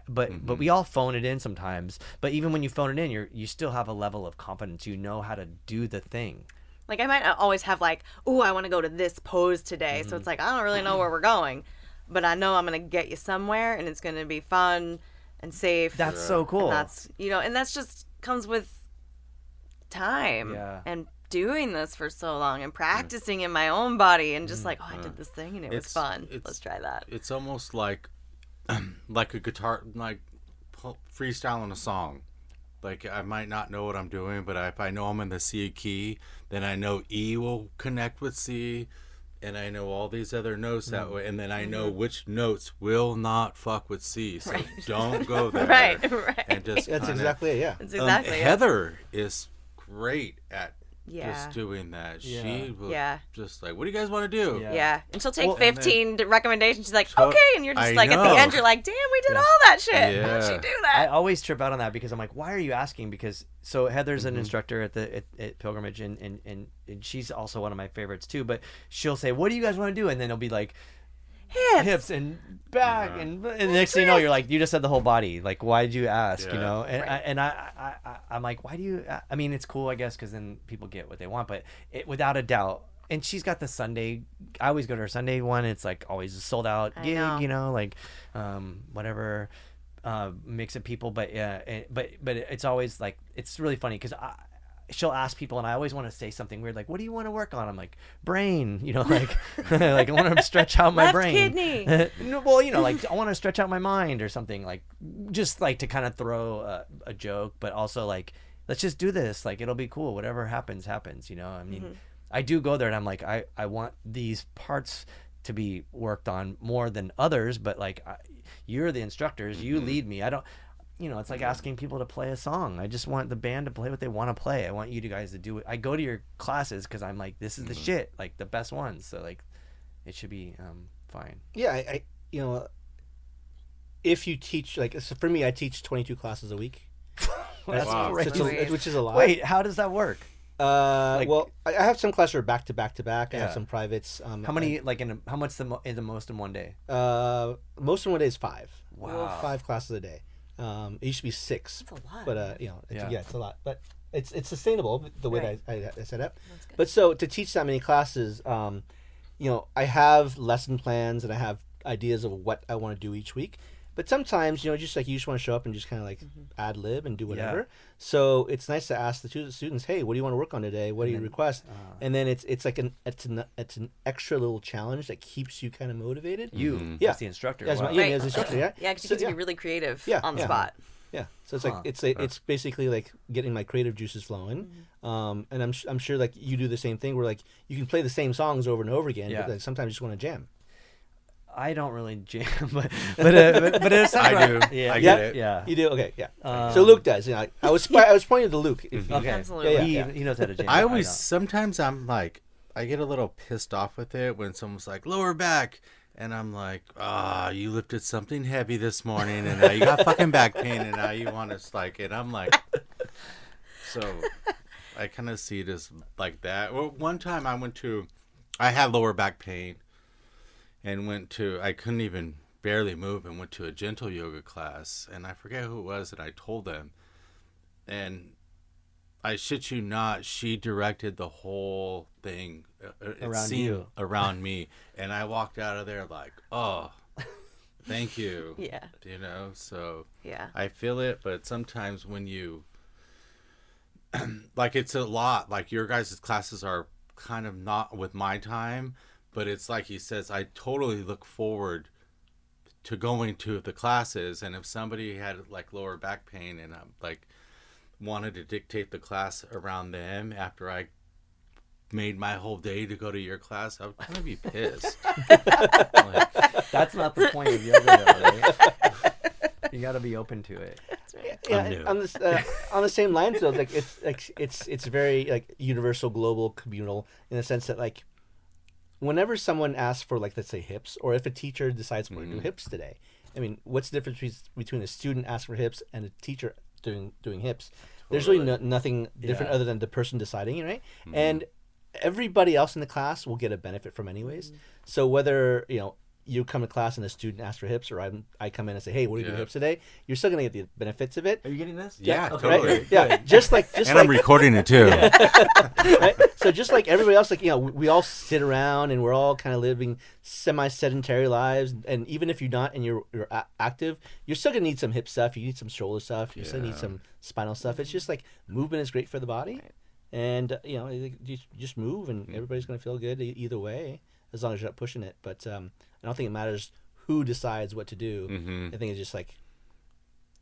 [SPEAKER 1] but we all phone it in sometimes. But even when you phone it in, you still have a level of confidence. You know how to do the thing.
[SPEAKER 5] Like, I might not always have like, oh, I want to go to this pose today. So it's like, I don't really know where we're going, but I know I'm going to get you somewhere, and it's going to be fun and safe.
[SPEAKER 1] That's so cool.
[SPEAKER 5] And that's, you know, and that's just comes with time and doing this for so long and practicing in my own body and just like, oh, I did this thing and it was fun. Let's try that.
[SPEAKER 2] It's almost like like a guitar, like freestyling a song. Like, I might not know what I'm doing, but if I know I'm in the C key, then I know E will connect with C, and I know all these other notes that way, and then I know which notes will not fuck with C, so don't go there.
[SPEAKER 5] Right.
[SPEAKER 2] And just
[SPEAKER 6] That's
[SPEAKER 2] kinda,
[SPEAKER 6] exactly it, yeah.
[SPEAKER 5] That's exactly it.
[SPEAKER 2] Heather is great at
[SPEAKER 5] Yeah.
[SPEAKER 2] just doing that.
[SPEAKER 1] Yeah.
[SPEAKER 2] She will
[SPEAKER 5] Yeah.
[SPEAKER 2] just like, what do you guys want to do?
[SPEAKER 5] Yeah. And she'll take
[SPEAKER 1] Well,
[SPEAKER 5] 15 recommendations. She's like,
[SPEAKER 2] So-
[SPEAKER 5] okay. And you're just
[SPEAKER 2] I
[SPEAKER 5] like, at
[SPEAKER 2] know.
[SPEAKER 5] the end, you're like, damn, we did all that shit. How did she
[SPEAKER 2] Yeah.
[SPEAKER 5] do
[SPEAKER 1] I
[SPEAKER 5] that?
[SPEAKER 1] always trip out on that because I'm like, why are you asking? Because so Heather's an instructor at Pilgrimage, and she's also one of my favorites too. But she'll say, what do you guys want to do? And then it'll be like, hips and back, and the next thing you know, you're like, you just said the whole body. Like, why did you ask? You know, and I'm like, why do you? I mean, it's cool, I guess, because then people get what they want. But without a doubt, and she's got the Sunday. I always go to her Sunday one. It's like always a sold out gig. You know, like whatever mix of people. But yeah, but it's always like, it's really funny because she'll ask people, and I always want to say something weird, like, what do you want to work on? I'm like, brain, you know, like, like I want to stretch out my
[SPEAKER 5] Left
[SPEAKER 1] brain.
[SPEAKER 5] kidney.
[SPEAKER 1] Well, you know, like I want to stretch out my mind or something, like just like to kind of throw a joke, but also like, let's just do this. Like, it'll be cool. Whatever happens, happens, you know? I mean, I do go there and I'm like, I want these parts to be worked on more than others, but like, you're the instructors, you lead me. I don't, you know, it's like asking people to play a song. I just want the band to play what they want to play. I want you guys to do it. I go to your classes because I'm like, this is the shit, like the best ones. So like, it should be fine.
[SPEAKER 6] Yeah, I you know, if you teach, like, so for me, I teach 22 classes a week.
[SPEAKER 1] That's
[SPEAKER 2] Wow.
[SPEAKER 1] crazy.
[SPEAKER 6] Which is a lot.
[SPEAKER 1] Wait, how does that work?
[SPEAKER 6] Well, I have some classes that are back to back to back. I have some privates.
[SPEAKER 1] How many, like, how much is the most in one day?
[SPEAKER 6] Most of one day is 5.
[SPEAKER 1] Wow.
[SPEAKER 6] 5 classes a day. It used to be 6.
[SPEAKER 5] That's a lot.
[SPEAKER 6] But you know,
[SPEAKER 1] Yeah.
[SPEAKER 6] it's a lot. But it's sustainable the way
[SPEAKER 5] Right.
[SPEAKER 6] that I set up.
[SPEAKER 5] That's good.
[SPEAKER 6] But so to teach that many classes, you know, I have lesson plans and I have ideas of what I want to do each week. But sometimes, you know, just like you just want to show up and just kind of like ad lib and do whatever.
[SPEAKER 1] Yeah.
[SPEAKER 6] So it's nice to ask the students, hey, what do you want to work on today? What do you request? And then it's like it's an extra little challenge that keeps you kind of motivated.
[SPEAKER 1] You,
[SPEAKER 6] Yeah.
[SPEAKER 1] as the instructor.
[SPEAKER 6] As
[SPEAKER 1] Wow.
[SPEAKER 6] my, yeah,
[SPEAKER 5] Right.
[SPEAKER 6] as the instructor, yeah.
[SPEAKER 5] Yeah, because you
[SPEAKER 6] So,
[SPEAKER 5] get to be really creative on the
[SPEAKER 6] yeah.
[SPEAKER 5] spot.
[SPEAKER 6] Yeah, so it's like it's basically like getting my creative juices flowing, and I'm sure like you do the same thing where like you can play the same songs over and over again,
[SPEAKER 1] Yeah.
[SPEAKER 6] but like, sometimes you just want to jam.
[SPEAKER 1] I don't really jam, but it's
[SPEAKER 2] I do.
[SPEAKER 1] Yeah,
[SPEAKER 2] I
[SPEAKER 6] Yeah.
[SPEAKER 2] get it.
[SPEAKER 1] yeah.
[SPEAKER 6] You do, okay, yeah. So Luke does. You know, I was pointing to Luke. If
[SPEAKER 1] Okay.
[SPEAKER 5] Absolutely.
[SPEAKER 1] He knows how to jam.
[SPEAKER 2] I always, sometimes I'm like, I get a little pissed off with it when someone's like, lower back. And I'm like, you lifted something heavy this morning and now you got fucking back pain and now you want to like, and I'm like, so I kind of see it as like that. Well, one time I had lower back pain and I couldn't even barely move and went to a gentle yoga class. And I forget who it was that I told them. And I shit you not, she directed the whole thing around me, and I walked out of there like, oh, thank you.
[SPEAKER 5] Yeah.
[SPEAKER 2] You know, so
[SPEAKER 5] Yeah.
[SPEAKER 2] I feel it, but sometimes when you like, it's a lot. Like, your guys' classes are kind of not with my time, but it's like he says, I totally look forward to going to the classes, and if somebody had like lower back pain and I'm like wanted to dictate the class around them after I made my whole day to go to your class, I would kind of be pissed. Like,
[SPEAKER 1] That's not the point of yoga, though, right? You got to be open to it.
[SPEAKER 6] Yeah, on this on the same lines though, like it's very like universal, global, communal in the sense that like whenever someone asks for like, let's say, hips, or if a teacher decides we're going to do hips today, I mean, what's the difference between a student asking for hips and a teacher doing hips? There's really nothing different other than the person deciding, right? And everybody else in the class will get a benefit from anyways. So whether, you know, you come to class and a student asks for hips, or I come in and say, hey, what are you doing hips today? You're still going to get the benefits of it.
[SPEAKER 1] Are you getting this?
[SPEAKER 2] yeah,
[SPEAKER 1] Okay,
[SPEAKER 2] totally.
[SPEAKER 1] great.
[SPEAKER 6] Yeah, just like
[SPEAKER 2] And I'm recording it too.
[SPEAKER 6] right? So just like everybody else, like, you know, we all sit around and we're all kind of living semi-sedentary lives. And even if you're not and you're active, you're still gonna need some hip stuff. You need some shoulder stuff. You still need some spinal stuff. It's just like movement is great for the body, and you know, you just move, and everybody's gonna feel good either way as long as you're not pushing it. But I don't think it matters who decides what to do. I think it's just like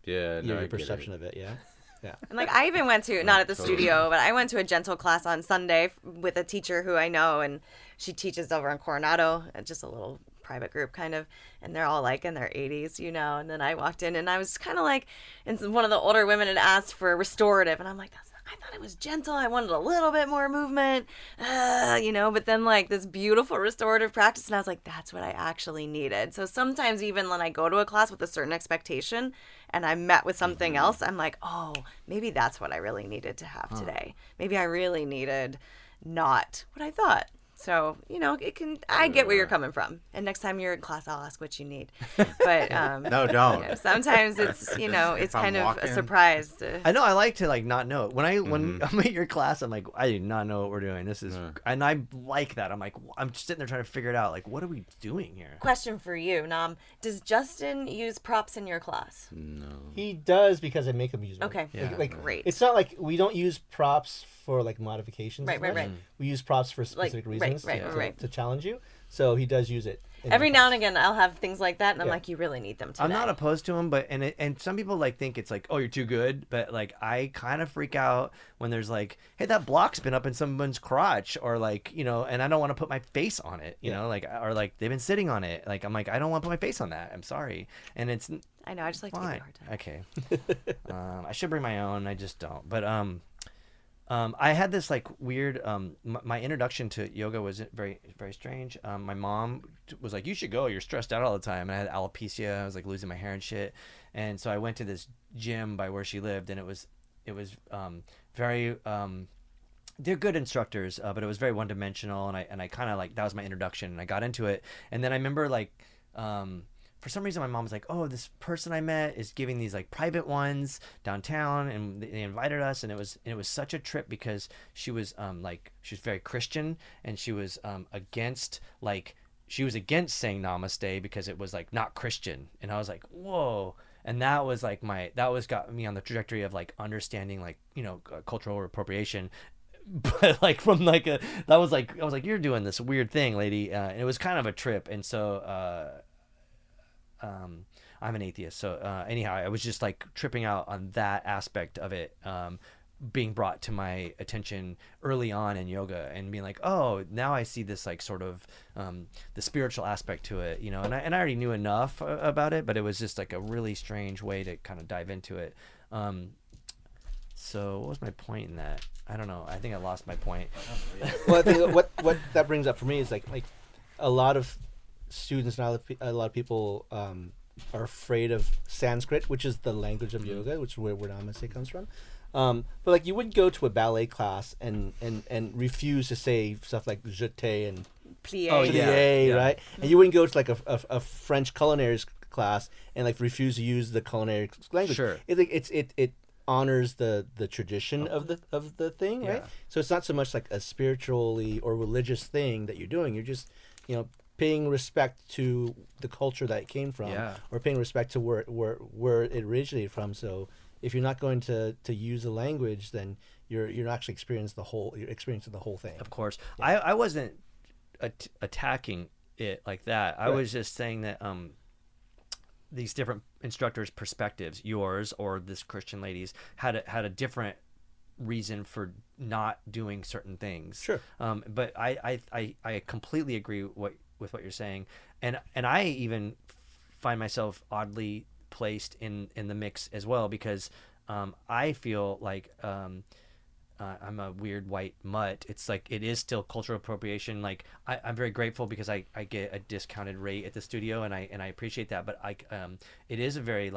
[SPEAKER 2] Yeah, no, I
[SPEAKER 6] your
[SPEAKER 2] get
[SPEAKER 6] perception
[SPEAKER 2] it.
[SPEAKER 6] of it. Yeah. Yeah.
[SPEAKER 5] And like I even went to, not at the studio, but I went to a gentle class on Sunday with a teacher who I know, and she teaches over in Coronado, just a little private group kind of, and they're all like in their 80s, you know. And then I walked in and I was kind of like, and one of the older women had asked for restorative, and I'm like, I thought it was gentle. I wanted a little bit more movement, you know, but then like this beautiful restorative practice. And I was like, that's what I actually needed. So sometimes even when I go to a class with a certain expectation and I'm met with something else, I'm like, oh, maybe that's what I really needed to have today. Maybe I really needed not what I thought. So, it can. I get where you're coming from. And next time you're in class, I'll ask what you need. But
[SPEAKER 2] No, don't.
[SPEAKER 5] sometimes it's it's kind of a surprise.
[SPEAKER 1] I know. I like to not know. When I'm at your class, I'm like, I do not know what we're doing. This is, and I like that. I'm like, I'm just sitting there trying to figure it out. Like, what are we doing here?
[SPEAKER 5] Question for you, Nam. Does Justin use props in your class?
[SPEAKER 2] No.
[SPEAKER 6] He does because I make him use them.
[SPEAKER 5] Okay.
[SPEAKER 1] Yeah.
[SPEAKER 5] Great.
[SPEAKER 6] It's not like we don't use props for modifications.
[SPEAKER 5] Right.
[SPEAKER 6] We use props for specific reasons to challenge you. So he does use it.
[SPEAKER 5] Every now and again, I'll have things like that, and I'm like, you really need them today.
[SPEAKER 1] I'm not opposed to them, but and some people think it's like, oh, you're too good, but I kind of freak out when there's like, hey, that block's been up in someone's crotch, or and I don't want to put my face on it, or they've been sitting on it, I'm like, I don't want to put my face on that. I'm sorry, and it's.
[SPEAKER 5] I know. I just like to give you a hard time.
[SPEAKER 1] Okay. I should bring my own. I just don't. But I had this weird. My introduction to yoga was very, very strange. My mom was like, "You should go. You're stressed out all the time." And I had alopecia. I was losing my hair and shit. And so I went to this gym by where she lived, and it was very. They're good instructors, but it was very one dimensional, and I kind of that was my introduction, and I got into it. And then I remember for some reason my mom was like, oh, this person I met is giving these private ones downtown, and they invited us, and it was such a trip because she was she was very Christian, and she was against against saying namaste because it was not Christian, and I was like, whoa. And that was got me on the trajectory of understanding cultural appropriation. But from I was like, you're doing this weird thing, lady, and it was kind of a trip. And so I'm an atheist, so anyhow, I was just tripping out on that aspect of it being brought to my attention early on in yoga, and being like, oh, now I see this sort of the spiritual aspect to it, and I already knew enough about it, but it was just a really strange way to kind of dive into it. So what was my point in that? I don't know. I think I lost my point.
[SPEAKER 6] Well, I think what that brings up for me is a lot of students and a lot of people are afraid of Sanskrit, which is the language of yoga, which is where Namaste comes from. But you wouldn't go to a ballet class and refuse to say stuff like jeté and plié, right? And you wouldn't go to a French culinary class and refuse to use the culinary language.
[SPEAKER 1] Sure.
[SPEAKER 6] It honors the tradition of the thing, right? So it's not so much a spiritually or religious thing that you're doing. You're just paying respect to the culture that it came from, or paying respect to where it originated from. So if you're not going to use the language, then you're actually experiencing the whole thing.
[SPEAKER 1] Of course, I wasn't attacking it like that. I was just saying that these different instructors' perspectives, yours or this Christian lady's, had a different reason for not doing certain things.
[SPEAKER 6] Sure.
[SPEAKER 1] But I completely agree with what you're saying, and I even find myself oddly placed in the mix as well, because I feel I'm a weird white mutt. It's it is still cultural appropriation. I'm very grateful because I get a discounted rate at the studio, and I appreciate that. But it is a very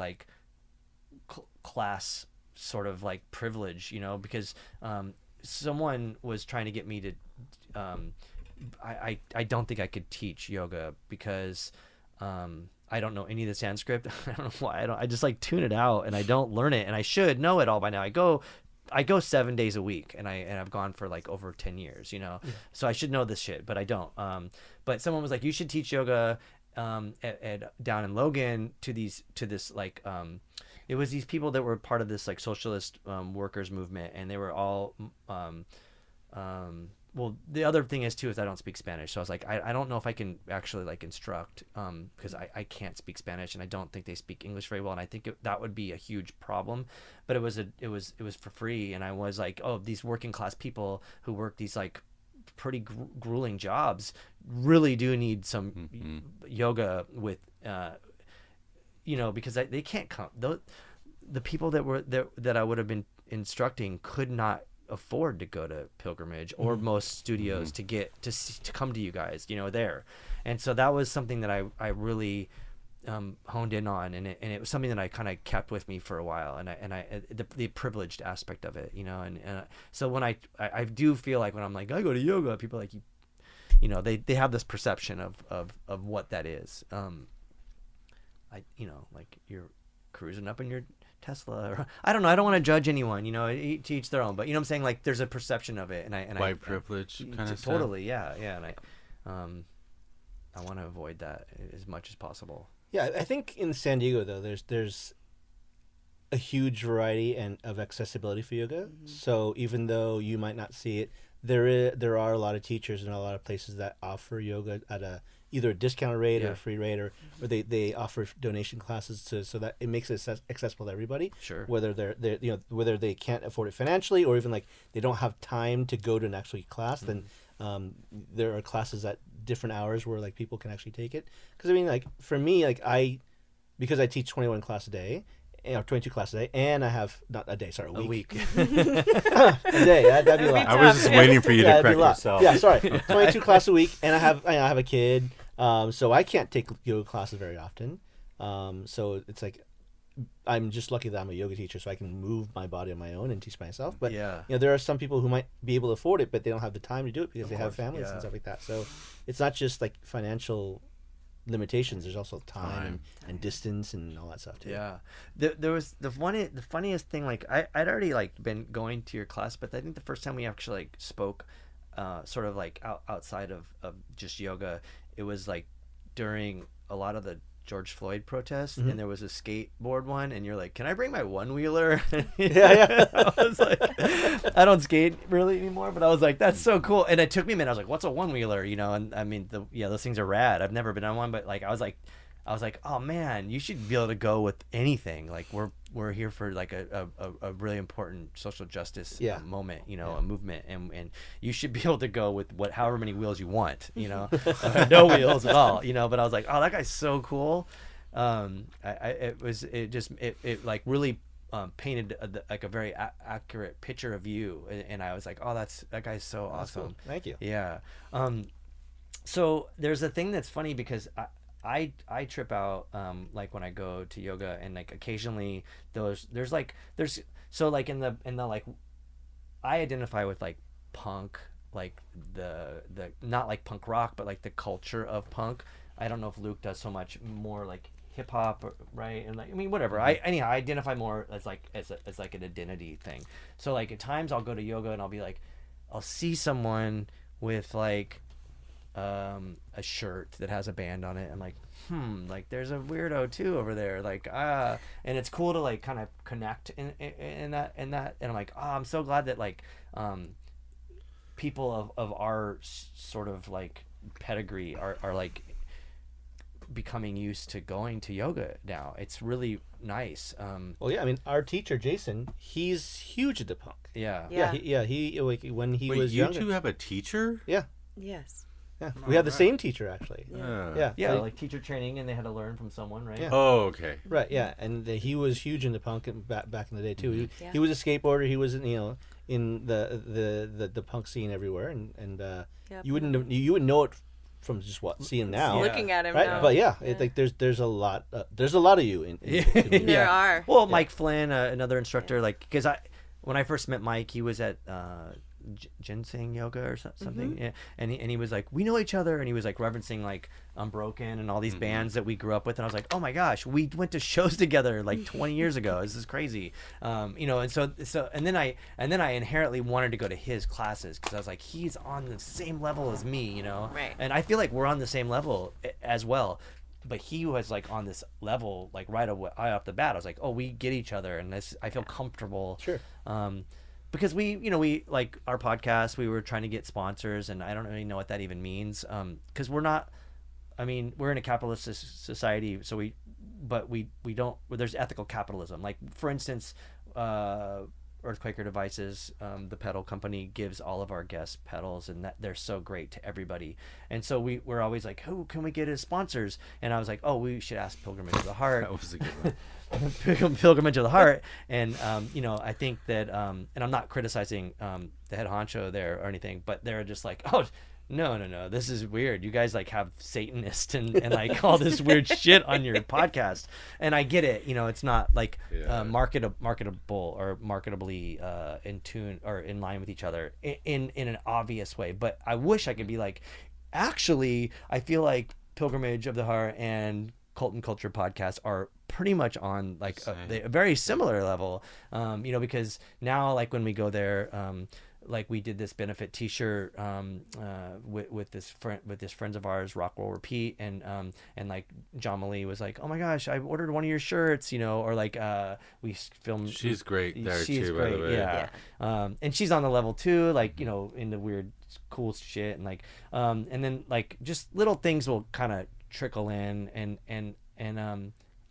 [SPEAKER 1] class sort of privilege, because someone was trying to get me to. I don't think I could teach yoga because I don't know any of the Sanskrit. I don't know why. I just tune it out, and I don't learn it, and I should know it all by now. I go 7 days a week, and I've gone for over 10 years, so I should know this shit, but I don't. But someone was like, you should teach yoga at down in Logan to this it was these people that were part of this socialist workers movement, and they were all well, the other thing is too is I don't speak Spanish, so I was like, I don't know if I can actually instruct because I can't speak Spanish, and I don't think they speak English very well, and I think that would be a huge problem. But it was for free, and I was like, oh, these working class people who work these pretty grueling jobs really do need some yoga with because they can't come. The people that I would have been instructing could not afford to go to pilgrimage or most studios to get to come to you guys there, and so that was something that I really honed in on, and it was something that I kind of kept with me for a while, and I the privileged aspect of it, and so when I do feel when I'm I go to yoga, people are like, they have this perception of what that is. Like you're cruising up in your Tesla, or I don't know. I don't want to judge anyone, to each their own. But I'm saying, like, there's a perception of it, and
[SPEAKER 2] white privilege kind of stuff.
[SPEAKER 1] Totally, yeah, and I want to avoid that as much as possible.
[SPEAKER 6] Yeah, I think in San Diego though, there's a huge variety of accessibility for yoga. Mm-hmm. So even though you might not see it, there are a lot of teachers and a lot of places that offer yoga at either a discounted rate or a free rate, or they offer donation classes so that it makes it accessible to everybody.
[SPEAKER 1] Sure.
[SPEAKER 6] Whether they're whether they can't afford it financially, or even like they don't have time to go to an actual class, then there are classes at different hours where like people can actually take it. Because I mean, like for me, like because I teach 21 class a day, or 22 classes a day, and I have not a day, sorry, a week. A day, that'd be a lot.
[SPEAKER 2] I was just waiting for you to correct yourself.
[SPEAKER 6] Yeah, sorry, 22 classes a week, and I have a kid, so I can't take yoga classes very often. So it's like I'm just lucky that I'm a yoga teacher, so I can move my body on my own and teach myself. But there are some people who might be able to afford it, but they don't have the time to do it because they have families and stuff like that. So it's not just like financial limitations. There's also time and distance and all that stuff too.
[SPEAKER 1] Yeah, there was the funniest thing. Like I'd already like been going to your class, but I think the first time we actually like spoke, sort of like outside of just yoga, it was like during a lot of the George Floyd protests, and there was a skateboard one, and you're like, "Can I bring my one wheeler?" I was like, I don't skate really anymore, but I was like, "That's so cool!" And it took me a minute. I was like, "What's a one wheeler?" And I mean, those things are rad. I've never been on one, but like, I was like, "Oh man, you should be able to go with anything." Like we're here for like a really important social justice moment, a movement, and you should be able to go with however many wheels you want, no wheels at all, But I was like, oh, that guy's so cool. It like really painted like a very accurate picture of you, and I was like, oh, that guy's so awesome.
[SPEAKER 6] Cool. Thank you.
[SPEAKER 1] Yeah. So there's a thing that's funny because I trip out like when I go to yoga, and like occasionally there's so like in the like I identify with like punk, like the not like punk rock, but like the culture of punk. I don't know if Luke does so much more like hip hop, right? And like, I mean, whatever. I identify more as like an identity thing. So like at times I'll go to yoga and I'll be like, I'll see someone with like a shirt that has a band on it. I'm like, like there's a weirdo too over there, like and it's cool to like kind of connect in that, and I'm like, oh, I'm so glad that like people of our sort of like pedigree are like becoming used to going to yoga now. It's really nice.
[SPEAKER 6] Well, yeah, I mean, our teacher Jason, he's huge into punk. He like when he was
[SPEAKER 2] you
[SPEAKER 6] younger.
[SPEAKER 2] two have a teacher?
[SPEAKER 6] Yeah.
[SPEAKER 5] Yes.
[SPEAKER 6] Yeah, we had the same teacher actually.
[SPEAKER 1] Yeah, like teacher training, and they had to learn from someone, right?
[SPEAKER 6] Yeah.
[SPEAKER 2] Oh, okay.
[SPEAKER 6] Right, yeah, and he was huge into punk back in the day too. He was a skateboarder. He was in the punk scene everywhere, and you wouldn't know it from just seeing now,
[SPEAKER 5] looking at him,
[SPEAKER 6] right?
[SPEAKER 5] now.
[SPEAKER 6] But it's like there's a lot of you in
[SPEAKER 5] there are.
[SPEAKER 1] Well, Mike Flynn, another instructor, like because when I first met Mike, he was at ginseng yoga or something, and he was like, we know each other, and he was like referencing like Unbroken and all these bands that we grew up with, and I was like, oh my gosh, we went to shows together like 20 years ago. This is crazy. And so and then I inherently wanted to go to his classes because I was like, he's on the same level as me,
[SPEAKER 5] right?
[SPEAKER 1] And I feel like we're on the same level as well. But he was like on this level like right off the bat. I was like, oh, we get each other, and I feel comfortable.
[SPEAKER 6] Sure.
[SPEAKER 1] Because we like our podcast, we were trying to get sponsors, and I don't really know what that even means. Because we're in a capitalist society, so we don't. There's ethical capitalism. Like for instance, Earthquaker Devices, the pedal company, gives all of our guests pedals, and that they're so great to everybody. And so we're always like, who can we get as sponsors? And I was like, oh, we should ask Pilgrimage of the Heart.
[SPEAKER 2] That was a good one.
[SPEAKER 1] Pilgrimage of the Heart. And I think that and I'm not criticizing the head honcho there or anything, but they're just like, oh, no, this is weird. You guys like have Satanists and like all this weird shit on your podcast. And I get it. It's not like marketable or marketably in tune or in line with each other in an obvious way. But I wish I could be like, actually, I feel like Pilgrimage of the Heart and Cult and Culture podcast are pretty much on like a very similar level, because now like when we go there, like we did this benefit T-shirt with this friends of ours, Rock Roll Repeat, and like John Malie was like, oh my gosh, I ordered one of your shirts, or like we filmed.
[SPEAKER 2] She's great there
[SPEAKER 1] she's
[SPEAKER 2] too,
[SPEAKER 1] great,
[SPEAKER 2] by the way.
[SPEAKER 1] yeah. And she's on the level too, like into weird cool shit, and like and then like just little things will kind of trickle in, and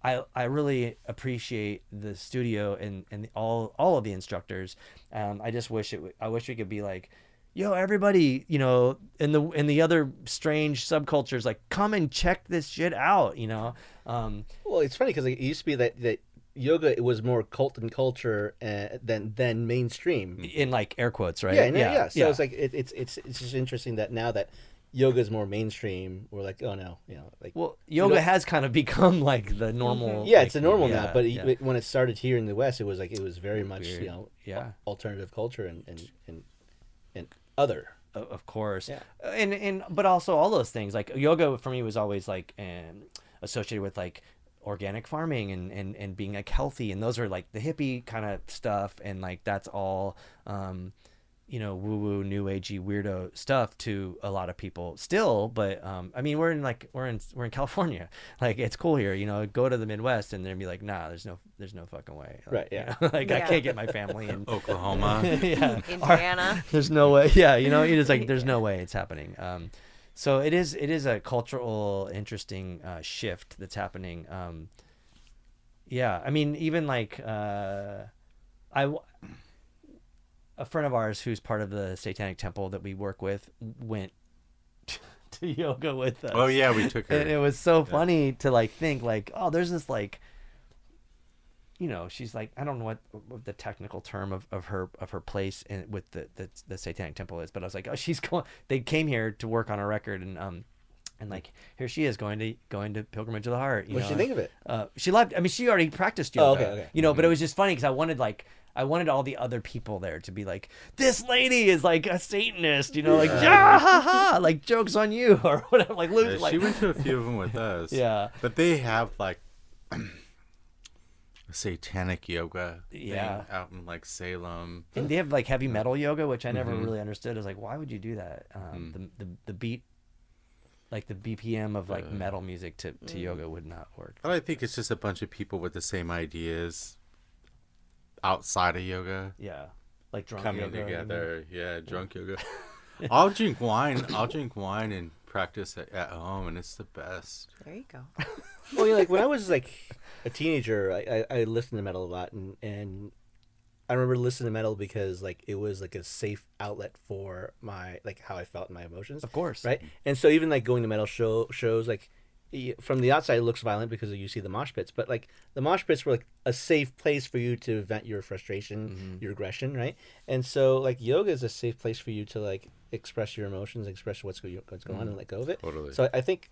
[SPEAKER 1] I really appreciate the studio and all of the instructors. I just wish I wish we could be like, yo, everybody, in the other strange subcultures, like come and check this shit out,
[SPEAKER 6] Well, it's funny because it used to be that yoga, it was more cult and culture than mainstream.
[SPEAKER 1] in like air quotes, right?
[SPEAKER 6] Yeah. So it's like it's just interesting that now that yoga is more mainstream, we're like, oh no, like,
[SPEAKER 1] well, yoga has kind of become like the normal.
[SPEAKER 6] Yeah,
[SPEAKER 1] like,
[SPEAKER 6] it's a normal now. But
[SPEAKER 1] yeah.
[SPEAKER 6] when it started here in the West, it was very much
[SPEAKER 1] Weird.
[SPEAKER 6] alternative culture and other.
[SPEAKER 1] Of course.
[SPEAKER 6] Yeah.
[SPEAKER 1] And but also all those things, like yoga for me was always like associated with like organic farming and being like healthy, and those are like the hippie kind of stuff, and like that's all woo woo new agey weirdo stuff to a lot of people still. But I mean, we're in California, like it's cool here, go to the Midwest and they'd be like, nah, there's no fucking way, like,
[SPEAKER 6] right? Yeah.
[SPEAKER 1] Like I can't get my family in
[SPEAKER 2] Oklahoma.
[SPEAKER 1] yeah,
[SPEAKER 5] Indiana.
[SPEAKER 1] there's no way. Yeah, it is like there's no way it's happening. So it is a cultural interesting shift that's happening. Yeah, I mean, even like a friend of ours who's part of the Satanic Temple that we work with went to yoga with us.
[SPEAKER 2] Oh yeah, we took her.
[SPEAKER 1] And it was so funny to like think like, oh, there's this like, she's like, I don't know what the technical term of her place with the Satanic Temple is, but I was like, oh, they came here to work on a record, and like here she is going to Pilgrimage of the Heart.
[SPEAKER 6] What did she think of it?
[SPEAKER 1] She loved. I mean, she already practiced yoga.
[SPEAKER 6] Oh, okay.
[SPEAKER 1] But it was just funny because I wanted all the other people there to be like, this lady is like a Satanist, like, yeah, ha, ha, like jokes on you or whatever. Like,
[SPEAKER 2] She went to a few of them with us.
[SPEAKER 1] Yeah.
[SPEAKER 2] But they have like satanic yoga thing out in like Salem.
[SPEAKER 1] And they have like heavy metal yoga, which I never really understood. I was like, why would you do that? The beat, like the BPM of like metal music to yoga would not work.
[SPEAKER 2] But I think it's just a bunch of people with the same ideas outside of yoga.
[SPEAKER 1] Yeah. Like drunk
[SPEAKER 2] coming
[SPEAKER 1] yoga.
[SPEAKER 2] together. Yeah, drunk yoga. I'll drink wine and practice at home, and it's the best.
[SPEAKER 5] There you go.
[SPEAKER 6] Well, like when I was like a teenager, I listened to metal a lot, and I remember listening to metal because like it was like a safe outlet for my like how I felt in my emotions.
[SPEAKER 1] Of course.
[SPEAKER 6] Right? And so even like going to metal shows, like from the outside it looks violent because you see the mosh pits, but like the mosh pits were like a safe place for you to vent your frustration, your aggression, right? And so like yoga is a safe place for you to like express your emotions, express what's going on, and let go of it.
[SPEAKER 2] Totally.
[SPEAKER 6] So I think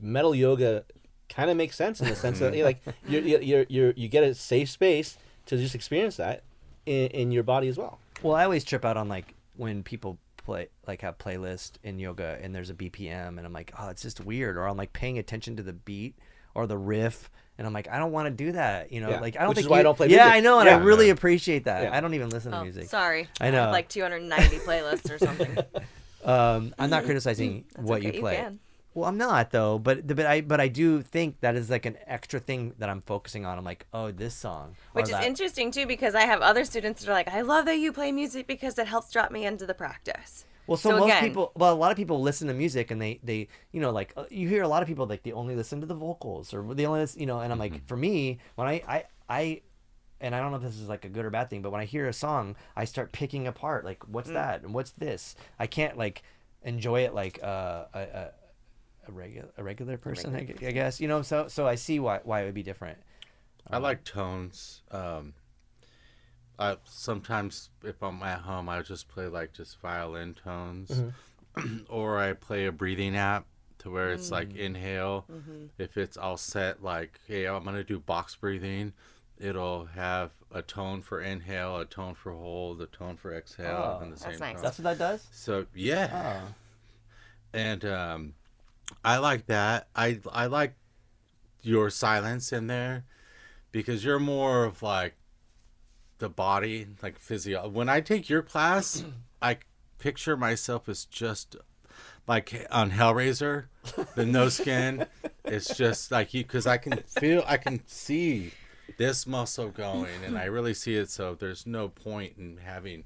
[SPEAKER 6] metal yoga kind of makes sense in the sense that like you get a safe space to just experience that in your body as well.
[SPEAKER 1] Well, I always trip out on like when people have playlists in yoga and there's a BPM and I'm like, oh, it's just weird, or I'm like paying attention to the beat or the riff and I'm like, I don't want to do that, like I don't
[SPEAKER 6] Which
[SPEAKER 1] think
[SPEAKER 6] is why I don't play music.
[SPEAKER 1] I know, and
[SPEAKER 6] Yeah.
[SPEAKER 1] I really appreciate that.
[SPEAKER 6] Yeah.
[SPEAKER 1] I don't even listen to
[SPEAKER 5] Oh,
[SPEAKER 1] music.
[SPEAKER 5] sorry.
[SPEAKER 1] I know.
[SPEAKER 5] have like 290 playlists or something.
[SPEAKER 1] I'm not criticizing
[SPEAKER 5] That's
[SPEAKER 1] what
[SPEAKER 5] okay,
[SPEAKER 1] you play.
[SPEAKER 5] can.
[SPEAKER 1] Well, I'm not though, but I do think that is like an extra thing that I'm focusing on. I'm like, oh, this song, or
[SPEAKER 5] Which is
[SPEAKER 1] that.
[SPEAKER 5] interesting too, because I have other students that are like, I love that you play music because it helps drop me into the practice.
[SPEAKER 1] Well, so
[SPEAKER 5] So
[SPEAKER 1] most
[SPEAKER 5] again-
[SPEAKER 1] people, a lot of people listen to music and they like you hear a lot of people like they only listen to the vocals or they only listen, and I'm like, for me, when I and I don't know if this is like a good or bad thing, but when I hear a song, I start picking apart like what's that and what's this. I can't like enjoy it like a regular person, I guess, so I see why it would be different.
[SPEAKER 2] I like tones. I sometimes if I'm at home, I just play like just violin tones, or I play a breathing app to where it's like inhale. If it's all set, like, hey, I'm gonna do box breathing, it'll have a tone for inhale, a tone for hold, a tone for exhale,
[SPEAKER 1] Oh,
[SPEAKER 2] and the same
[SPEAKER 5] nice.
[SPEAKER 2] tone.
[SPEAKER 1] That's what that does.
[SPEAKER 2] So yeah.
[SPEAKER 1] Oh.
[SPEAKER 2] And I like that. I like your silence in there because you're more of like the body, like physio. When I take your class, I picture myself as just like on Hellraiser, the no skin. It's just like you, because I can see this muscle going, and I really see it. So there's no point in having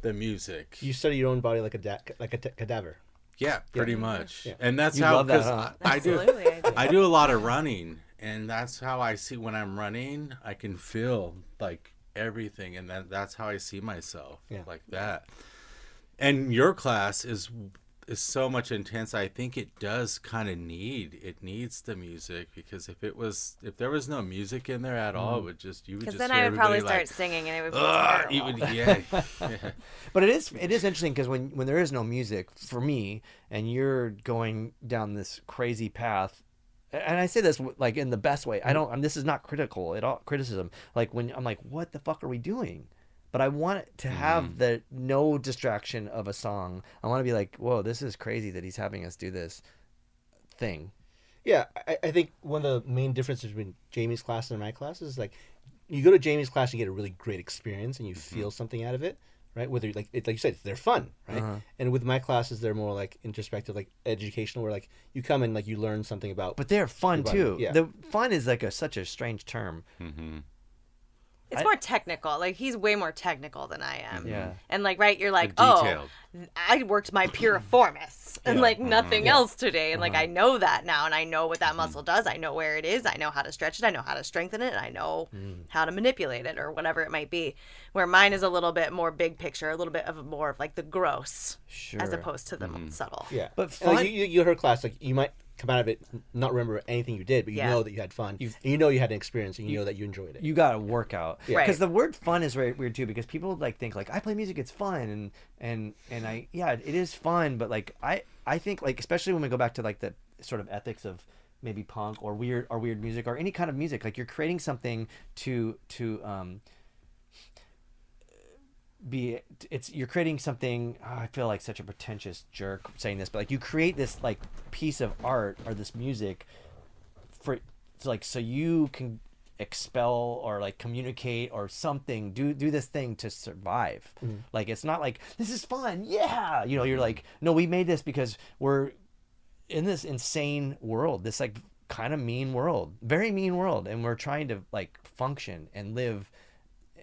[SPEAKER 2] the music.
[SPEAKER 6] You study your own body like a cadaver.
[SPEAKER 2] Yeah, pretty much.
[SPEAKER 6] Yeah.
[SPEAKER 2] And that's
[SPEAKER 1] You
[SPEAKER 2] how,
[SPEAKER 1] love that,
[SPEAKER 2] because
[SPEAKER 1] huh?
[SPEAKER 2] I do.
[SPEAKER 5] Absolutely, I do.
[SPEAKER 2] I do a lot of running, and that's how I see when I'm running. I can feel like everything, and that's how I see myself, like that. And your class is so much intense. I think it does kind of needs the music, because if there was no music in there at all, it would just you would
[SPEAKER 5] Because
[SPEAKER 2] just
[SPEAKER 5] then
[SPEAKER 2] hear
[SPEAKER 5] I would probably
[SPEAKER 2] everybody
[SPEAKER 5] start singing and it would be
[SPEAKER 2] like,
[SPEAKER 5] terrible.
[SPEAKER 2] you would, yeah.
[SPEAKER 1] But it is interesting because when there is no music for me, and you're going down this crazy path, and I say this like in the best way. This is not criticism. Like when I'm like, what the fuck are we doing? But I want it to have the no distraction of a song. I want to be like, whoa, this is crazy that he's having us do this thing.
[SPEAKER 6] Yeah, I think one of the main differences between Jamie's class and my class is like, you go to Jamie's class, you get a really great experience, and you feel something out of it, right? Whether like you said, they're fun, right? And with my classes, they're more like introspective, like educational, where like you come and like you learn something about.
[SPEAKER 1] But they're fun
[SPEAKER 6] your body.
[SPEAKER 1] too.
[SPEAKER 6] Yeah.
[SPEAKER 1] The fun is like such a strange term.
[SPEAKER 5] It's more technical. Like, he's way more technical than I am.
[SPEAKER 1] Yeah.
[SPEAKER 5] And, like, right, you're like,
[SPEAKER 2] detailed.
[SPEAKER 5] I worked my piriformis and, like, nothing else today. And, like, I know that now, and I know what that muscle does. I know where it is. I know how to stretch it. I know how to strengthen it. And I know how to manipulate it, or whatever it might be. Where mine is a little bit more big picture, a little bit of more of, like, the gross, as
[SPEAKER 1] Sure.
[SPEAKER 5] opposed to the subtle.
[SPEAKER 6] Yeah,
[SPEAKER 1] But
[SPEAKER 6] and, like,
[SPEAKER 1] fun-
[SPEAKER 6] you her class, like you might come out of it not remember anything you did, but you know that you had fun, and you know you had an experience, and you know that you enjoyed it.
[SPEAKER 1] You got to work out.
[SPEAKER 5] Right.
[SPEAKER 1] Because the word fun is very weird too, because people like think like, I play music, it's fun, and it is fun, but like I think like, especially when we go back to like the sort of ethics of maybe punk or weird music or any kind of music, like you're creating something you're creating something. I feel like such a pretentious jerk saying this, but like you create this like piece of art or this music so you can expel or like communicate or something, do this thing to survive. Like, it's not like, this is fun, you're like, no, we made this because we're in this insane world, this like kind of mean world, very mean world, and we're trying to like function and live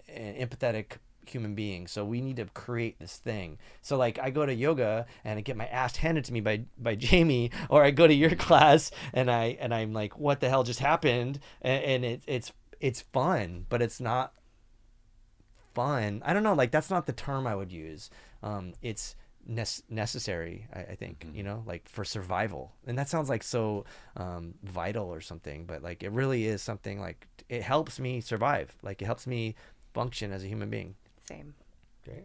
[SPEAKER 1] an empathetic human being, so we need to create this thing. So like, I go to yoga and I get my ass handed to me by Jamie, or I go to your class and I'm like, what the hell just happened? And it's fun, but it's not fun. I don't know, like, that's not the term I would use. It's necessary, I think, like for survival, and that sounds like so vital or something, but like it really is something. Like, it helps me survive, like it helps me function as a human being.
[SPEAKER 5] Same.
[SPEAKER 6] Great,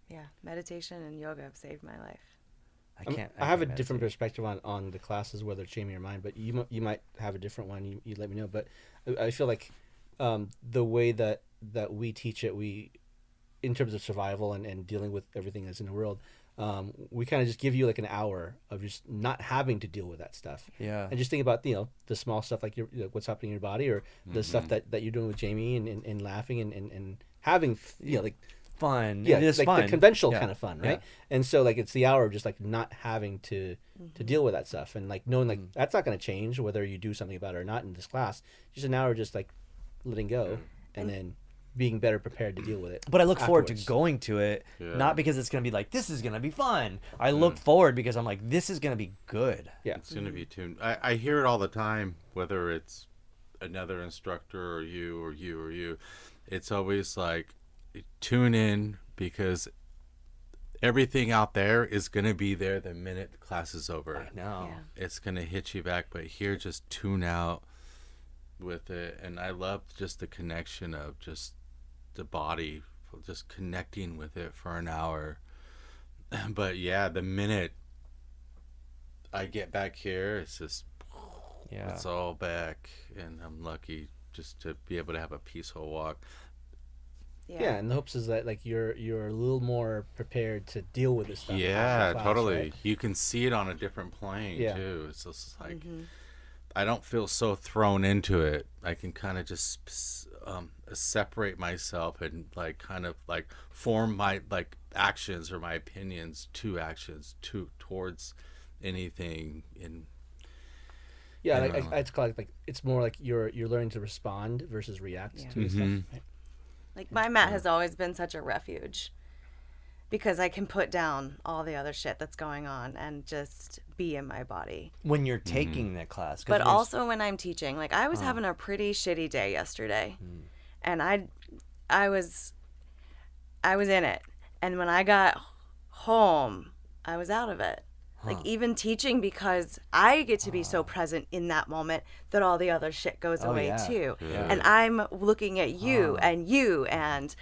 [SPEAKER 5] Yeah. Meditation and yoga have saved my life.
[SPEAKER 6] I have a different perspective on the classes, whether it's Jamie or mine, but you might have a different one. You let me know. But I feel like the way that we teach it, in terms of survival and dealing with everything that's in the world, we kind of just give you like an hour of just not having to deal with that stuff.
[SPEAKER 1] Yeah.
[SPEAKER 6] And just think about the small stuff, like what's happening in your body, or the stuff that you're doing with Jamie, and laughing and having like
[SPEAKER 1] fun.
[SPEAKER 6] Yeah,
[SPEAKER 1] it is
[SPEAKER 6] like
[SPEAKER 1] fun.
[SPEAKER 6] the conventional kind of fun, right?
[SPEAKER 1] Yeah.
[SPEAKER 6] And so like, it's the hour of just like not having to deal with that stuff, and like knowing like that's not going to change whether you do something about it or not in this class. Just an hour of just like letting go, and then being better prepared to deal with it.
[SPEAKER 1] But I look forward to
[SPEAKER 6] afterwards.
[SPEAKER 1] going to it, not because it's going to be like, this is going to be fun. I look forward because I'm like, this is going to be good.
[SPEAKER 6] Yeah,
[SPEAKER 2] It's going to be tuned. I hear it all the time, whether it's another instructor or you. It's always like, tune in, because everything out there is going to be there the minute class is over.
[SPEAKER 1] I know.
[SPEAKER 5] Yeah.
[SPEAKER 2] It's going to hit you back, but here, just tune out with it. And I love just the connection of just the body, just connecting with it for an hour. But yeah, the minute I get back here, it's just, it's all back, and I'm lucky just to be able to have a peaceful walk.
[SPEAKER 6] Yeah, and the hopes is that like you're a little more prepared to deal with this stuff.
[SPEAKER 2] Yeah,
[SPEAKER 6] after class,
[SPEAKER 2] totally.
[SPEAKER 6] right?
[SPEAKER 2] You can see it on a different plane
[SPEAKER 6] Yeah.
[SPEAKER 2] too. It's just like I don't feel so thrown into it. I can kind of just separate myself and like kind of like form my like actions or my opinions to actions towards anything in.
[SPEAKER 6] Yeah,
[SPEAKER 2] I
[SPEAKER 6] like,
[SPEAKER 2] don't know.
[SPEAKER 6] it's called like it's more like you're learning to respond versus react to the stuff. Right?
[SPEAKER 5] Like my mat has always been such a refuge because I can put down all the other shit that's going on and just be in my body.
[SPEAKER 1] When you're taking the class. 'Cause
[SPEAKER 5] But
[SPEAKER 1] you're-
[SPEAKER 5] also when I'm teaching, like I was having a pretty shitty day yesterday, and I was in it, and when I got home, I was out of it. Like even teaching, because I get to be so present in that moment that all the other shit goes away
[SPEAKER 1] yeah.
[SPEAKER 5] too.
[SPEAKER 2] Yeah.
[SPEAKER 5] And I'm looking at you and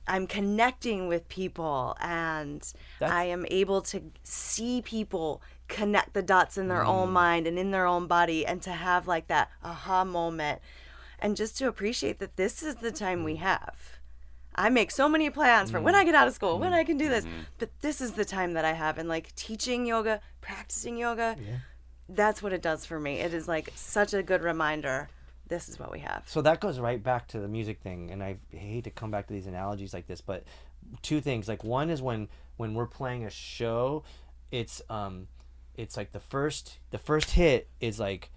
[SPEAKER 5] I'm connecting with people, and I am able to see people connect the dots in their own mind and in their own body, and to have like that aha moment, and just to appreciate that this is the time we have. I make so many plans for when I get out of school, when I can do this, but this is the time that I have. And like teaching yoga, practicing yoga, that's what it does for me. It is like such a good reminder. This is what we have.
[SPEAKER 1] So that goes right back to the music thing, and I hate to come back to these analogies like this, but two things. Like one is when we're playing a show, it's like the first hit is like,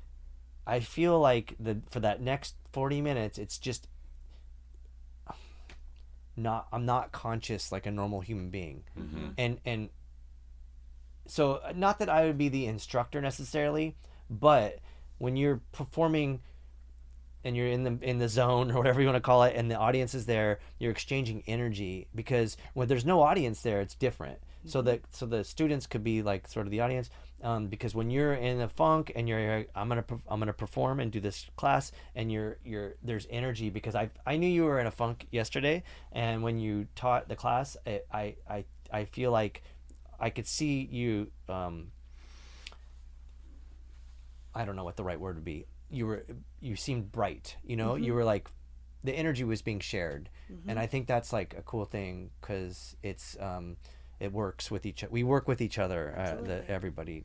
[SPEAKER 1] I feel like for that next 40 minutes, it's just I'm not conscious like a normal human being, and so not that I would be the instructor necessarily, but when you're performing and you're in the zone or whatever you want to call it, and the audience is there, you're exchanging energy, because when there's no audience there, it's different. So the students could be like sort of the audience, because when you're in the funk and you're I'm gonna perform and do this class, and there's energy, because I knew you were in a funk yesterday, and when you taught the class, I feel like I could see you. I don't know what the right word would be. You seemed bright, you were like, the energy was being shared, and I think that's like a cool thing, because it's it works with we work with each other. Everybody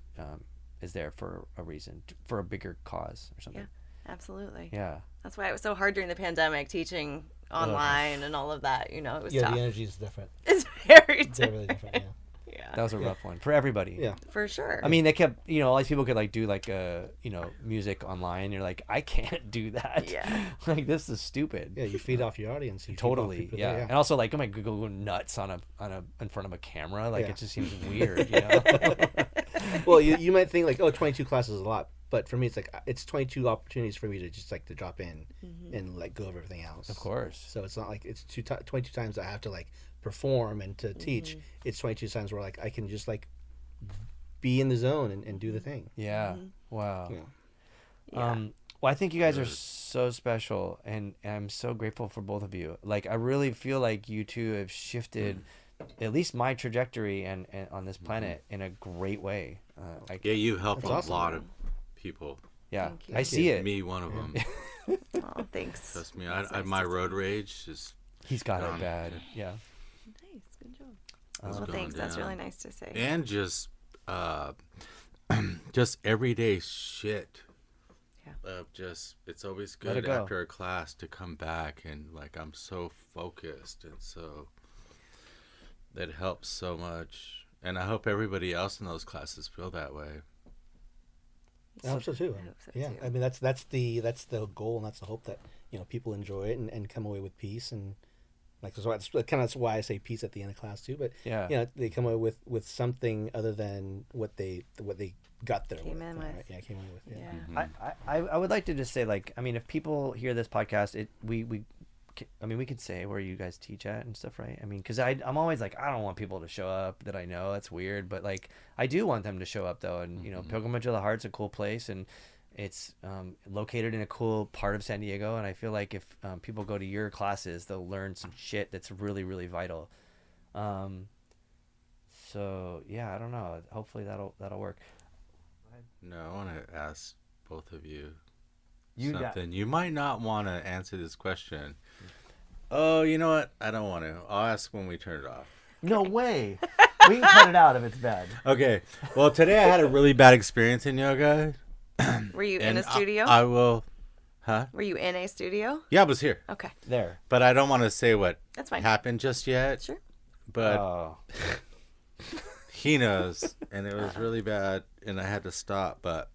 [SPEAKER 1] is there for a reason, for a bigger cause or something.
[SPEAKER 5] Yeah, absolutely.
[SPEAKER 1] Yeah.
[SPEAKER 5] That's why it was so hard during the pandemic teaching online and all of that. It was
[SPEAKER 6] Yeah,
[SPEAKER 5] tough.
[SPEAKER 6] the energy is different.
[SPEAKER 5] It's very
[SPEAKER 6] They're
[SPEAKER 5] different.
[SPEAKER 6] really different. Yeah.
[SPEAKER 5] Yeah,
[SPEAKER 1] That was a rough one for everybody.
[SPEAKER 6] Yeah.
[SPEAKER 5] for sure.
[SPEAKER 1] I mean, they kept, all these people could like do like music online. You're like, I can't do that.
[SPEAKER 5] Yeah.
[SPEAKER 1] Like, this is stupid.
[SPEAKER 6] Yeah, you feed off your audience. You feed off
[SPEAKER 1] Totally.
[SPEAKER 6] people
[SPEAKER 1] Yeah.
[SPEAKER 6] there,
[SPEAKER 1] And also, like, am I go nuts in front of a camera? Like,
[SPEAKER 6] Yeah.
[SPEAKER 1] it just seems weird.
[SPEAKER 6] Well, you might think like, 22 classes is a lot, but for me, it's like it's 22 opportunities for me to just like to drop in and like go over everything else.
[SPEAKER 1] Of course.
[SPEAKER 6] So it's not like it's 22 times I have to like perform and to teach. It's 22 times where like I can just like be in the zone and do the thing.
[SPEAKER 1] Yeah. Wow.
[SPEAKER 6] Yeah.
[SPEAKER 5] Yeah.
[SPEAKER 1] Well, I think you guys are so special, and I'm so grateful for both of you. Like, I really feel like you two have shifted at least my trajectory and on this planet in a great way. Like,
[SPEAKER 2] Yeah, you helped
[SPEAKER 6] That's
[SPEAKER 2] a
[SPEAKER 6] awesome.
[SPEAKER 2] lot of people.
[SPEAKER 1] yeah,
[SPEAKER 5] Thank you.
[SPEAKER 1] I see it.
[SPEAKER 2] Me, one of them.
[SPEAKER 5] Oh, thanks.
[SPEAKER 2] Trust me,
[SPEAKER 5] That's
[SPEAKER 2] I
[SPEAKER 5] nice
[SPEAKER 2] my
[SPEAKER 5] to see.
[SPEAKER 2] road rage is
[SPEAKER 1] He's got it
[SPEAKER 2] Gone.
[SPEAKER 1] bad. Yeah.
[SPEAKER 5] Nice, good job.
[SPEAKER 2] is
[SPEAKER 5] Well,
[SPEAKER 2] going
[SPEAKER 5] thanks. That's
[SPEAKER 2] down.
[SPEAKER 5] really nice to say.
[SPEAKER 2] And just everyday shit.
[SPEAKER 5] Yeah.
[SPEAKER 2] It's always
[SPEAKER 1] Let it
[SPEAKER 2] good
[SPEAKER 1] go.
[SPEAKER 2] after a class to come back and like I'm so focused, and so that helps so much. And I hope everybody else in those classes feel that way.
[SPEAKER 6] I hope so too.
[SPEAKER 5] I hope so,
[SPEAKER 6] Yeah,
[SPEAKER 5] too.
[SPEAKER 6] I mean that's the goal, and that's the hope that people enjoy it and come away with peace, and like so that's kind of why I say peace at the end of class too. But
[SPEAKER 1] Yeah.
[SPEAKER 6] they come away with something other than what they got there
[SPEAKER 5] Came
[SPEAKER 6] with.
[SPEAKER 5] in
[SPEAKER 6] right?
[SPEAKER 5] with.
[SPEAKER 6] Yeah, came in with. Yeah.
[SPEAKER 5] Yeah.
[SPEAKER 1] I would like to just say, like, I mean, if people hear this podcast, we could say where you guys teach at and stuff, right? I mean, because I'm always like, I don't want people to show up that I know. That's weird, but like, I do want them to show up though. And Pilgrimage of the Heart's a cool place, and it's located in a cool part of San Diego. And I feel like if people go to your classes, they'll learn some shit that's really, really vital. So yeah, I don't know. Hopefully that'll work.
[SPEAKER 2] No, I want to ask both of you
[SPEAKER 1] You got-
[SPEAKER 2] something. You might not want to answer this question, Oh, you know what? I don't want to. I'll ask when we turn it off.
[SPEAKER 1] No way. We can cut it out if it's bad.
[SPEAKER 2] Okay. Well, today I had a really bad experience in yoga.
[SPEAKER 5] Were you in
[SPEAKER 2] And
[SPEAKER 5] a studio?
[SPEAKER 2] I will. Huh?
[SPEAKER 5] Were you in a studio?
[SPEAKER 2] Yeah, I was here.
[SPEAKER 5] Okay.
[SPEAKER 1] There.
[SPEAKER 2] But I don't want to say what
[SPEAKER 5] That's fine.
[SPEAKER 2] happened just yet.
[SPEAKER 5] Sure.
[SPEAKER 2] But
[SPEAKER 1] Oh.
[SPEAKER 2] he knows. And it was really bad. And I had to stop. But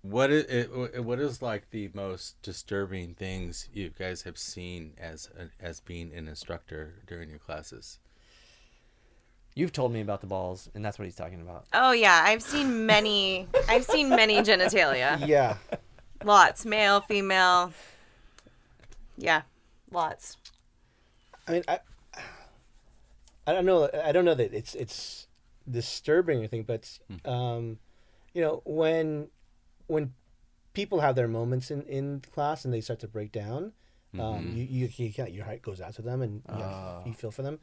[SPEAKER 2] what is like the most disturbing things you guys have seen as being an instructor during your classes?
[SPEAKER 1] You've told me about the balls, and that's what he's talking about.
[SPEAKER 5] Oh yeah, I've seen many genitalia.
[SPEAKER 6] Yeah.
[SPEAKER 5] Lots, male, female. Yeah, lots.
[SPEAKER 6] I mean, I don't know. I don't know that it's disturbing or anything, but you know, when people have their moments in class and they start to break down, you can't, your heart goes out to them and you feel for them.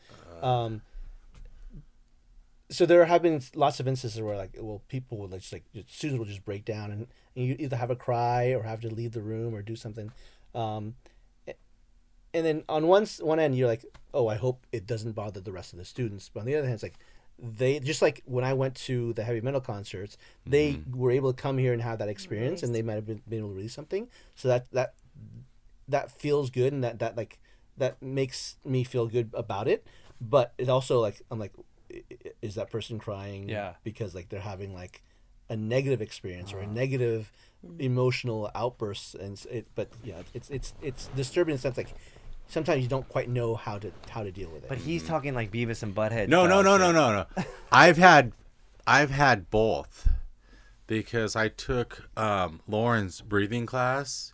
[SPEAKER 6] So there have been lots of instances where, like, well, people will just, like, students will just break down and you either have a cry or have to leave the room or do something. And then on one end, you're like, oh, I hope it doesn't bother the rest of the students. But on the other hand, it's like, they, just like when I went to the heavy metal concerts, they were able to come here and have that experience, and they might have been able to release something. So that feels good, and that makes me feel good about it. But it also, like, I'm like, is that person crying because, like, they're having, like, a negative experience or a negative emotional outburst? And but yeah, it's disturbing in the sense, like, sometimes you don't quite know how to deal with it.
[SPEAKER 1] But he's talking like Beavis and Butthead.
[SPEAKER 2] No. I've had both, because I took Lauren's breathing class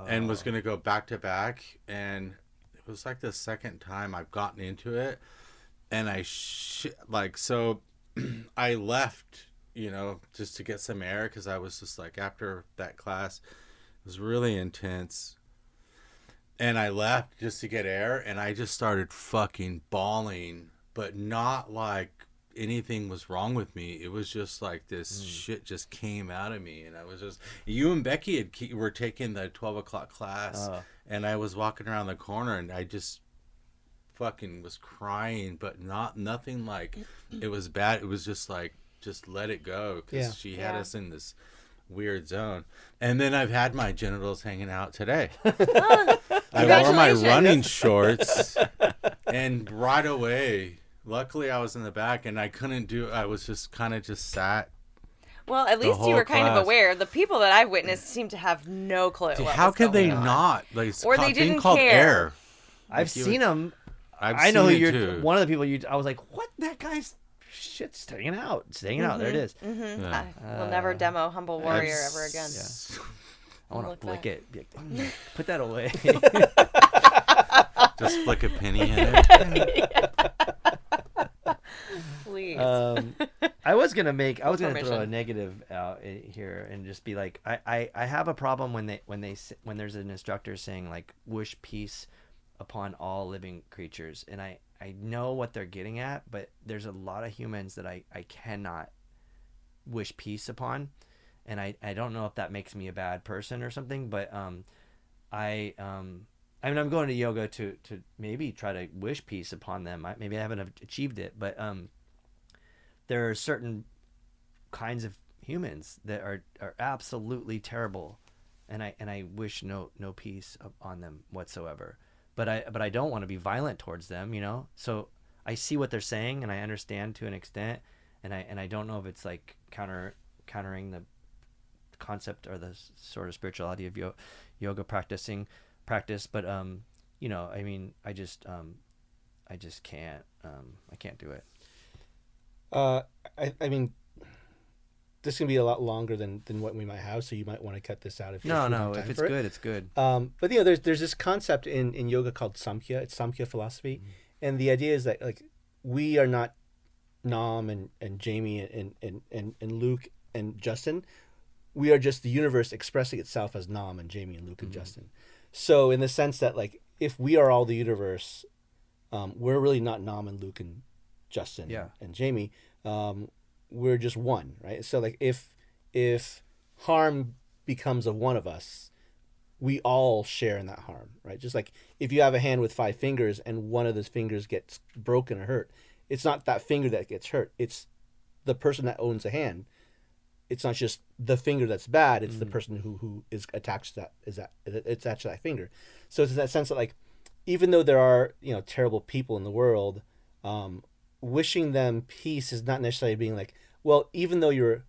[SPEAKER 2] and was going to go back to back, and it was like the second time I've gotten into it, and so I left, you know, just to get some air, because I was just like, after that class, it was really intense. And I left just to get air, and I just started fucking bawling, but not like anything was wrong with me. It was just like this shit just came out of me, and I was just... You and Becky were taking the 12 o'clock class, and I was walking around the corner, and I just fucking was crying, but nothing like it was bad. It was just like, just let it go, because she had us in this weird zone. And then I've had my genitals hanging out today. I wore my running shorts, and right away, luckily I was in the back, and I was just kind of just sat.
[SPEAKER 5] Well, at least you were kind of aware. The people that I've witnessed seem to have no clue.
[SPEAKER 2] Dude,
[SPEAKER 5] what
[SPEAKER 2] how
[SPEAKER 5] was
[SPEAKER 2] could they
[SPEAKER 5] going on.
[SPEAKER 2] not? Like, it's
[SPEAKER 5] Or they didn't
[SPEAKER 2] called
[SPEAKER 5] care.
[SPEAKER 2] air.
[SPEAKER 1] I've seen him.
[SPEAKER 2] I
[SPEAKER 1] know who
[SPEAKER 2] it
[SPEAKER 1] you're.
[SPEAKER 2] too.
[SPEAKER 1] One of the people you. I was like, what? That guy's shit's staying out. Staying out. There it is.
[SPEAKER 2] Yeah.
[SPEAKER 5] I will never demo Humble Warrior ever again.
[SPEAKER 1] I want to
[SPEAKER 5] Look
[SPEAKER 1] flick
[SPEAKER 5] back.
[SPEAKER 1] it. Be like, put that away.
[SPEAKER 2] Just flick a penny in it.
[SPEAKER 5] Please.
[SPEAKER 1] I was gonna throw a
[SPEAKER 5] Permission.
[SPEAKER 1] negative out here and just be like, I have a problem when there's an instructor saying, like, wish peace upon all living creatures, and I know what they're getting at, but there's a lot of humans that I cannot wish peace upon, and I don't know if that makes me a bad person or something, but I mean, I'm going to yoga to maybe try to wish peace upon them. Maybe I haven't achieved it, but there are certain kinds of humans that are absolutely terrible, and I wish no peace on them whatsoever. But I don't want to be violent towards them, you know. So I see what they're saying, and I understand to an extent, and I don't know if it's like countering the concept or the sort of spirituality of yoga practice, but you know, I mean, I just can't I can't do it.
[SPEAKER 6] I mean, this can be a lot longer than what we might have, so you might want to cut this out if you
[SPEAKER 1] No,
[SPEAKER 6] have time
[SPEAKER 1] if it's
[SPEAKER 6] for it.
[SPEAKER 1] good, it's good.
[SPEAKER 6] But you know, there's this concept in yoga called Samkhya. It's Samkhya philosophy, and the idea is that, like, we are not Nam and Jamie and Luke and Justin. We are just the universe expressing itself as Nam and Jamie and Luke and Justin. So in the sense that, like, if we are all the universe, we're really not Nam and Luke and Justin and Jamie. We're just one, right? So, like, if harm becomes of one of us, we all share in that harm, right? Just like if you have a hand with 5 fingers and one of those fingers gets broken or hurt, it's not that finger that gets hurt. It's the person that owns the hand. It's not just the finger that's bad. It's the person who is attached to it's attached to that finger. So it's in that sense that like, even though there are terrible people in the world, wishing them peace is not necessarily being like, well, even though you're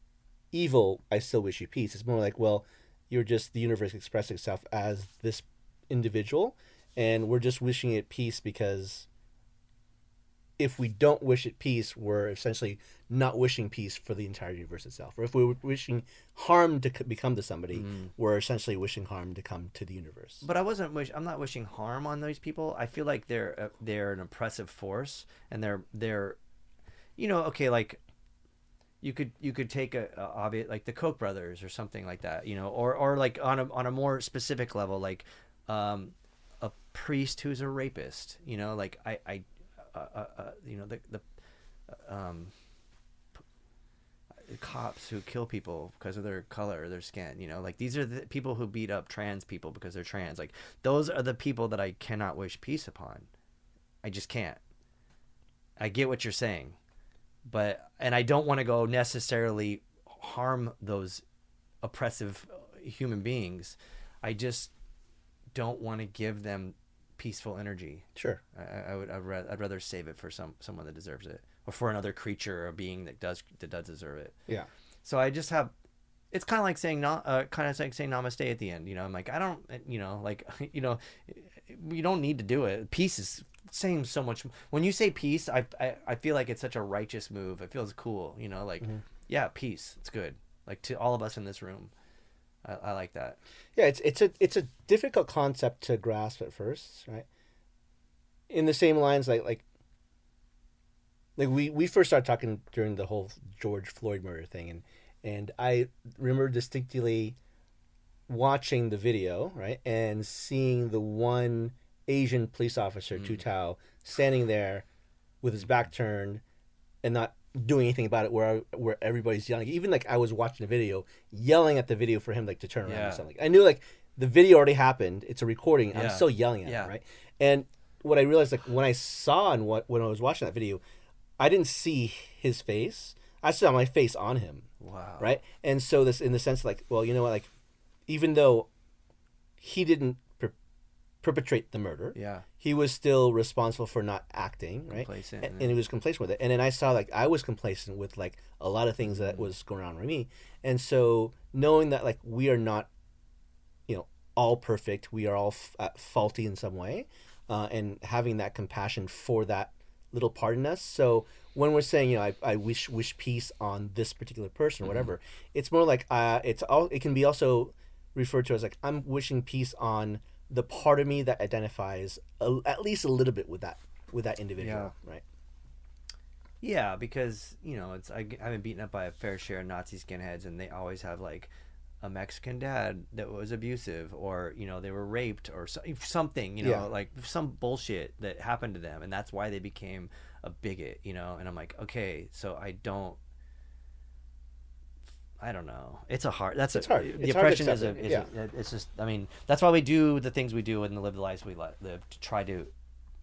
[SPEAKER 6] evil, I still wish you peace. It's more like, well, you're just the universe expressing itself as this individual, and we're just wishing it peace because if we don't wish it peace, we're essentially not wishing peace for the entire universe itself. Or if we're wishing harm to become to somebody, we're essentially wishing harm to come to the universe.
[SPEAKER 1] But I'm not wishing harm on those people. I feel like they're an oppressive force, and they're okay, like you could take a obvious, like the Koch brothers or something like that, or like on a more specific level, like a priest who's a rapist, like the cops who kill people because of their color or their skin, like these are the people who beat up trans people because they're trans. Like those are the people that I cannot wish peace upon. I just can't. I get what you're saying, and I don't want to go necessarily harm those oppressive human beings. I just don't want to give them peaceful energy.
[SPEAKER 6] Sure.
[SPEAKER 1] I'd rather save it for someone that deserves it, or for another creature or being that does deserve it.
[SPEAKER 6] Yeah.
[SPEAKER 1] So I just have, it's kind of like saying saying namaste at the end. I'm like, I don't, you don't need to do it. Peace is saying so much. When you say peace, I feel like it's such a righteous move. It feels cool. Yeah, peace. It's good. Like to all of us in this room. I like that.
[SPEAKER 6] Yeah, it's a difficult concept to grasp at first, right? In the same lines, like we first started talking during the whole George Floyd murder thing, and I remember distinctly watching the video, right, and seeing the one Asian police officer, Tu Tao, standing there with his back turned and not doing anything about it, where everybody's yelling. Even like I was watching the video, yelling at the video for him like to turn around and something. I knew like the video already happened. It's a recording. I'm still yelling at him, right? And what I realized, like when I saw when I was watching that video, I didn't see his face. I saw my face on him.
[SPEAKER 1] Wow.
[SPEAKER 6] Right. And so this, in the sense, like, well, you know what, like, even though he didn't perpetrate the murder, he was still responsible for not acting, right? And he was complacent with it. And then I saw like I was complacent with like a lot of things that was going on with me. And so knowing that like we are not, all perfect, we are all faulty in some way, and having that compassion for that little part in us. So when we're saying, I wish peace on this particular person or whatever, it's more like it can be also referred to as like I'm wishing peace on the part of me that identifies at least a little bit with that individual, right?
[SPEAKER 1] Yeah, because I've been beaten up by a fair share of Nazi skinheads, and they always have like a Mexican dad that was abusive, or they were raped, or something, like some bullshit that happened to them, and that's why they became a bigot, and I'm like, okay, so I don't know. It's hard. It's hard. The oppression is it's just. I mean, that's why we do the things we do and live the lives we live to try to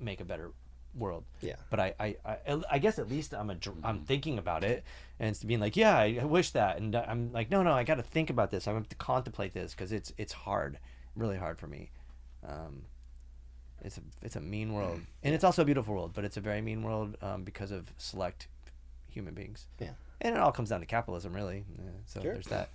[SPEAKER 1] make a better world. Yeah. But I guess at least I'm thinking about it, and it's being like, yeah, I wish that, and I'm like, no, I got to think about this. I have to contemplate this because it's hard, really hard for me. It's a mean world, and it's also a beautiful world, but it's a very mean world because of select human beings. Yeah. And it all comes down to capitalism, really. So there's that.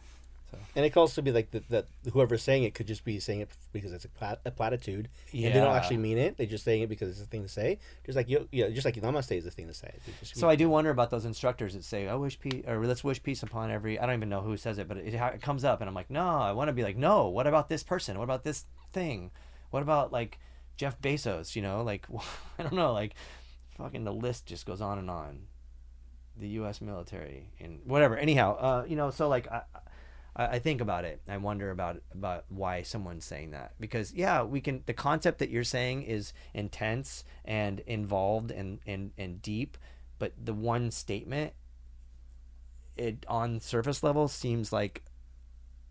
[SPEAKER 1] So. And it could also be like that whoever's saying it could just be saying it because it's a platitude, and they don't actually mean it. They're just saying it because it's a thing to say. Just like just like namaste is a thing to say. So I do wonder about those instructors that say, "I wish peace," or "Let's wish peace upon every." I don't even know who says it, but it comes up, and I'm like, no, I want to be like, no. What about this person? What about this thing? What about like Jeff Bezos? Like I don't know, like fucking the list just goes on and on. The U.S. military and whatever. Anyhow, so like I think about it. I wonder about why someone's saying that, because we can. The concept that you're saying is intense and involved and deep, but the one statement, it on surface level seems like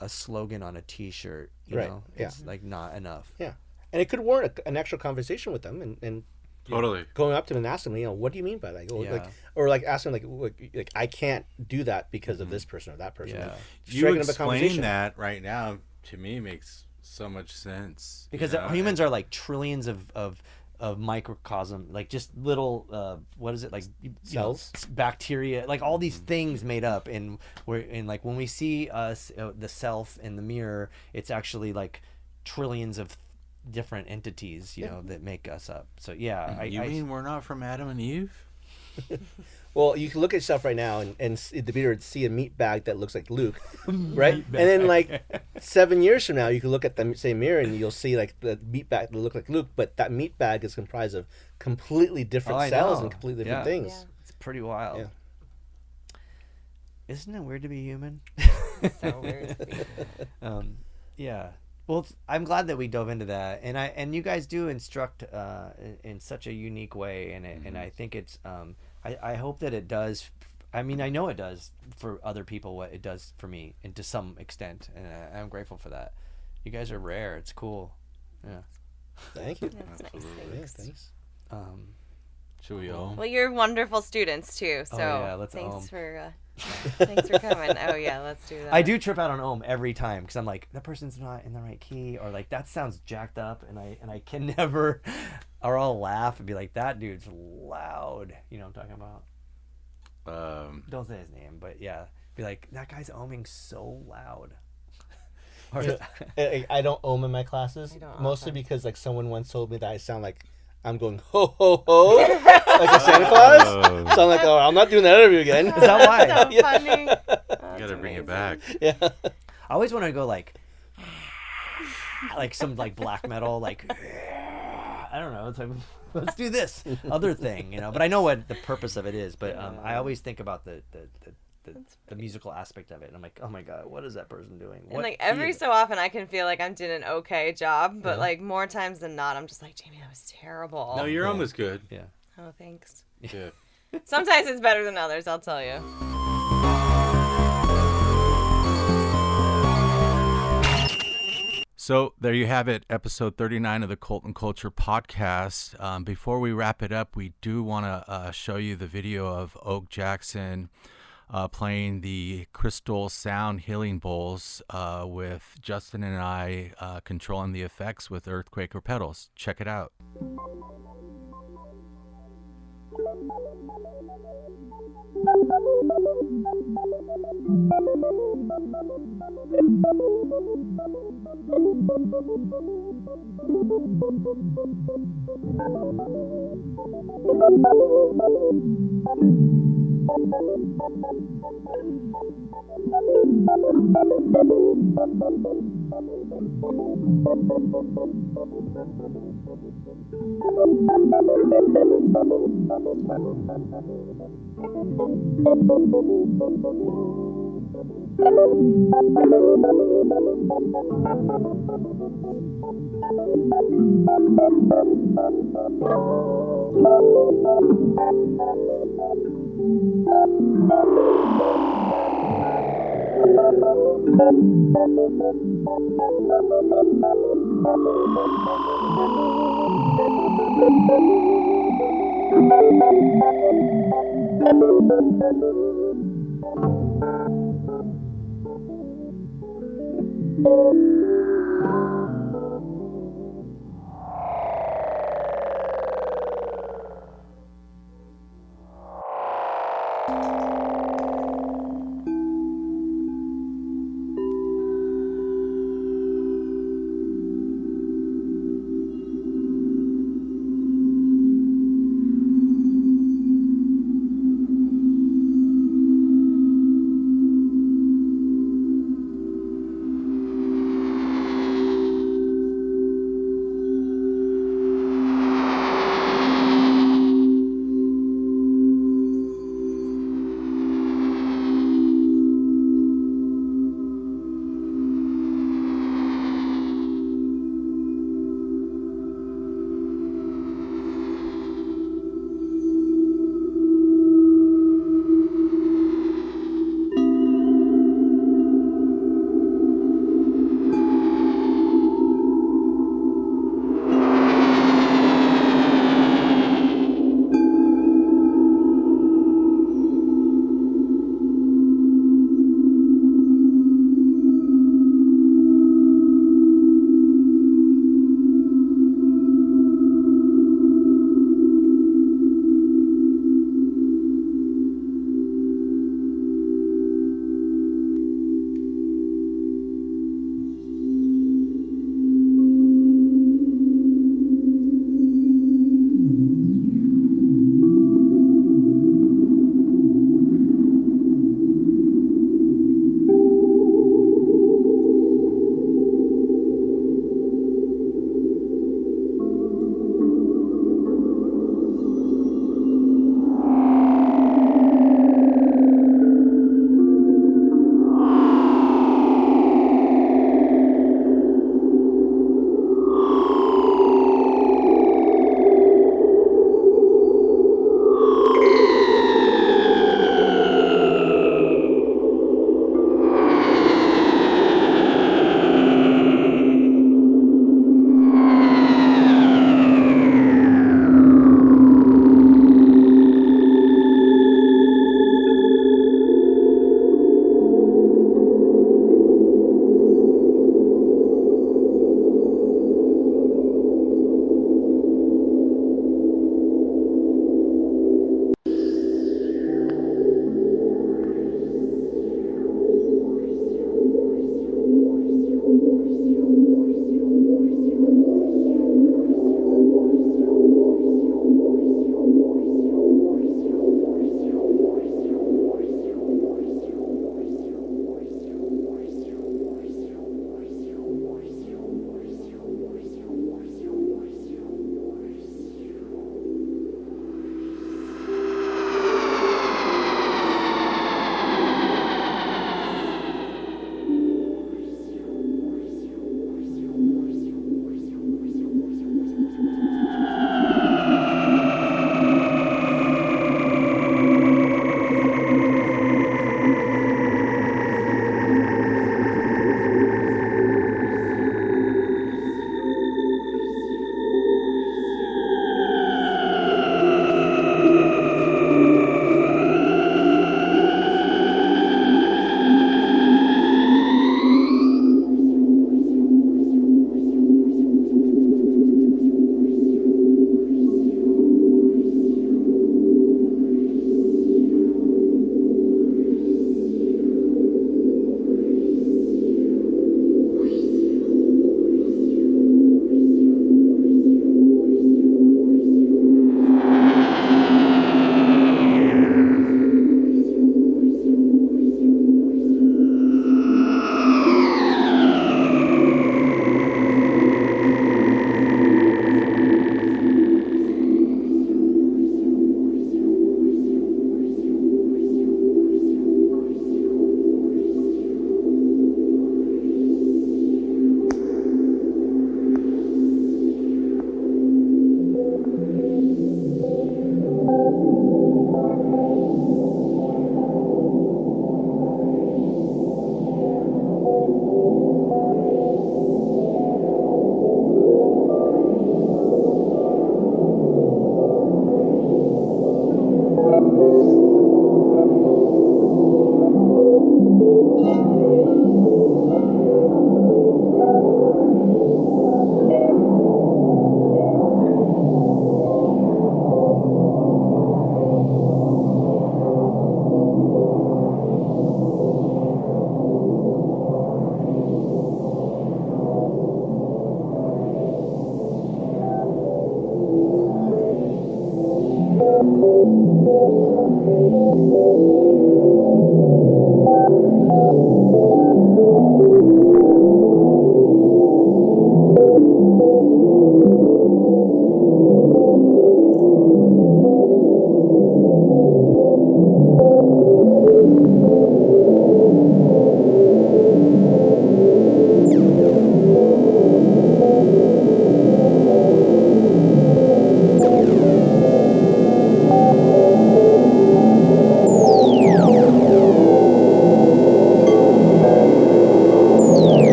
[SPEAKER 1] a slogan on a T-shirt. You
[SPEAKER 6] Right,
[SPEAKER 1] know,
[SPEAKER 6] yeah.
[SPEAKER 1] it's like not enough.
[SPEAKER 6] Yeah, and it could warrant an actual conversation with them, and
[SPEAKER 2] Totally.
[SPEAKER 6] going up to them and asking them, what do you mean by that?
[SPEAKER 1] Yeah.
[SPEAKER 6] Or asking like I can't do that because of this person or that person.
[SPEAKER 1] Yeah.
[SPEAKER 6] Like,
[SPEAKER 2] You
[SPEAKER 6] striking up a
[SPEAKER 2] explain
[SPEAKER 6] conversation.
[SPEAKER 2] that right now to me makes so much sense.
[SPEAKER 1] Because humans are like trillions of microcosm, like just little what is it, like
[SPEAKER 6] Cells?
[SPEAKER 1] bacteria, like all these things made up, and like when we see us the self in the mirror, it's actually like trillions of different entities, you know, that make us up. So yeah,
[SPEAKER 2] You mean we're not from Adam and Eve?
[SPEAKER 6] Well, you can look at yourself right now and see, the reader would see a meat bag that looks like Luke, right? And then like 7 years from now, you can look at the same mirror and you'll see like the meat bag that look like Luke, but that meat bag is comprised of completely different
[SPEAKER 1] I
[SPEAKER 6] cells
[SPEAKER 1] know.
[SPEAKER 6] and completely different
[SPEAKER 1] Yeah.
[SPEAKER 6] things.
[SPEAKER 5] Yeah.
[SPEAKER 1] it's pretty wild.
[SPEAKER 6] Yeah.
[SPEAKER 1] Isn't it weird to be human?
[SPEAKER 5] So weird.
[SPEAKER 1] Yeah. Well, I'm glad that we dove into that, and you guys do instruct in such a unique way, and I think it's I hope that it does. I mean, I know it does for other people what it does for me, and to some extent, and I'm grateful for that. You guys are rare. It's cool. Yeah.
[SPEAKER 6] Thank you.
[SPEAKER 5] That's nice.
[SPEAKER 6] Yeah,
[SPEAKER 5] Thanks.
[SPEAKER 6] thanks.
[SPEAKER 2] Should we all?
[SPEAKER 5] Well, you're wonderful students too. So
[SPEAKER 1] yeah, let's
[SPEAKER 5] thanks for coming. Oh yeah, let's do that.
[SPEAKER 1] I do trip out on ohm every time because I'm like, that person's not in the right key, or like that sounds jacked up, and I can never, or I'll laugh and be like, that dude's loud. You know what I'm talking about? Don't say his name, but yeah, be like, that guy's ohming so loud. Or,
[SPEAKER 6] I don't ohm in my classes,
[SPEAKER 5] I don't
[SPEAKER 6] mostly
[SPEAKER 5] often.
[SPEAKER 6] because like someone once told me that I sound like I'm going ho ho ho like a Santa Claus. So I'm like, oh, I'm not doing that interview again.
[SPEAKER 1] is that why?
[SPEAKER 5] So funny.
[SPEAKER 2] You gotta bring it back.
[SPEAKER 6] Yeah.
[SPEAKER 1] I always want to go like some like black metal, like I don't know. It's like, let's do this other thing, you know. But I know what the purpose of it is. But I always think about the musical aspect of it, and I'm like, oh my god, what is that person doing?
[SPEAKER 5] And
[SPEAKER 1] What
[SPEAKER 5] like
[SPEAKER 1] key
[SPEAKER 5] every
[SPEAKER 1] is it?
[SPEAKER 5] so often, I can feel like I'm doing an okay job, but like more times than not, I'm just like, Jamie, that was terrible.
[SPEAKER 2] No, you're almost good.
[SPEAKER 1] Yeah.
[SPEAKER 5] Oh, thanks.
[SPEAKER 2] Yeah.
[SPEAKER 5] Sometimes it's better than others, I'll tell you.
[SPEAKER 2] So there you have it, episode 39 of the Cult and Culture podcast. Before we wrap it up, we do want to show you the video of Oak Jackson playing the Crystal Sound Healing Bowls with Justin and I controlling the effects with Earthquaker pedals. Check it out.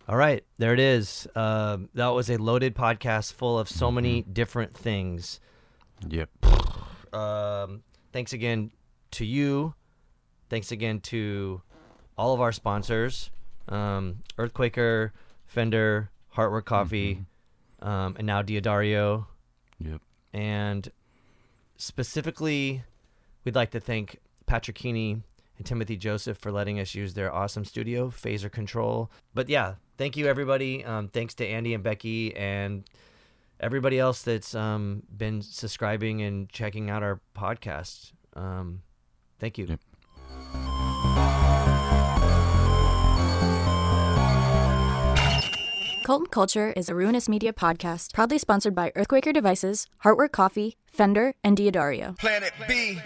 [SPEAKER 1] All right, there it is. That was a loaded podcast full of so many different things.
[SPEAKER 2] Yep.
[SPEAKER 1] Thanks again to you. Thanks again to all of our sponsors, Earthquaker, Fender, Heartwork Coffee, and now Diodario.
[SPEAKER 2] Yep.
[SPEAKER 1] And specifically, we'd like to thank Patrick Keeney and Timothy Joseph for letting us use their awesome studio, Phaser Control. But yeah, thank you, everybody. Thanks to Andy and Becky and everybody else that's been subscribing and checking out our podcast. Thank you.
[SPEAKER 2] Yep.
[SPEAKER 4] Cult and Culture is a Ruinous Media podcast, proudly sponsored by Earthquaker Devices, Heartwork Coffee, Fender, and Diodario.
[SPEAKER 7] Planet B.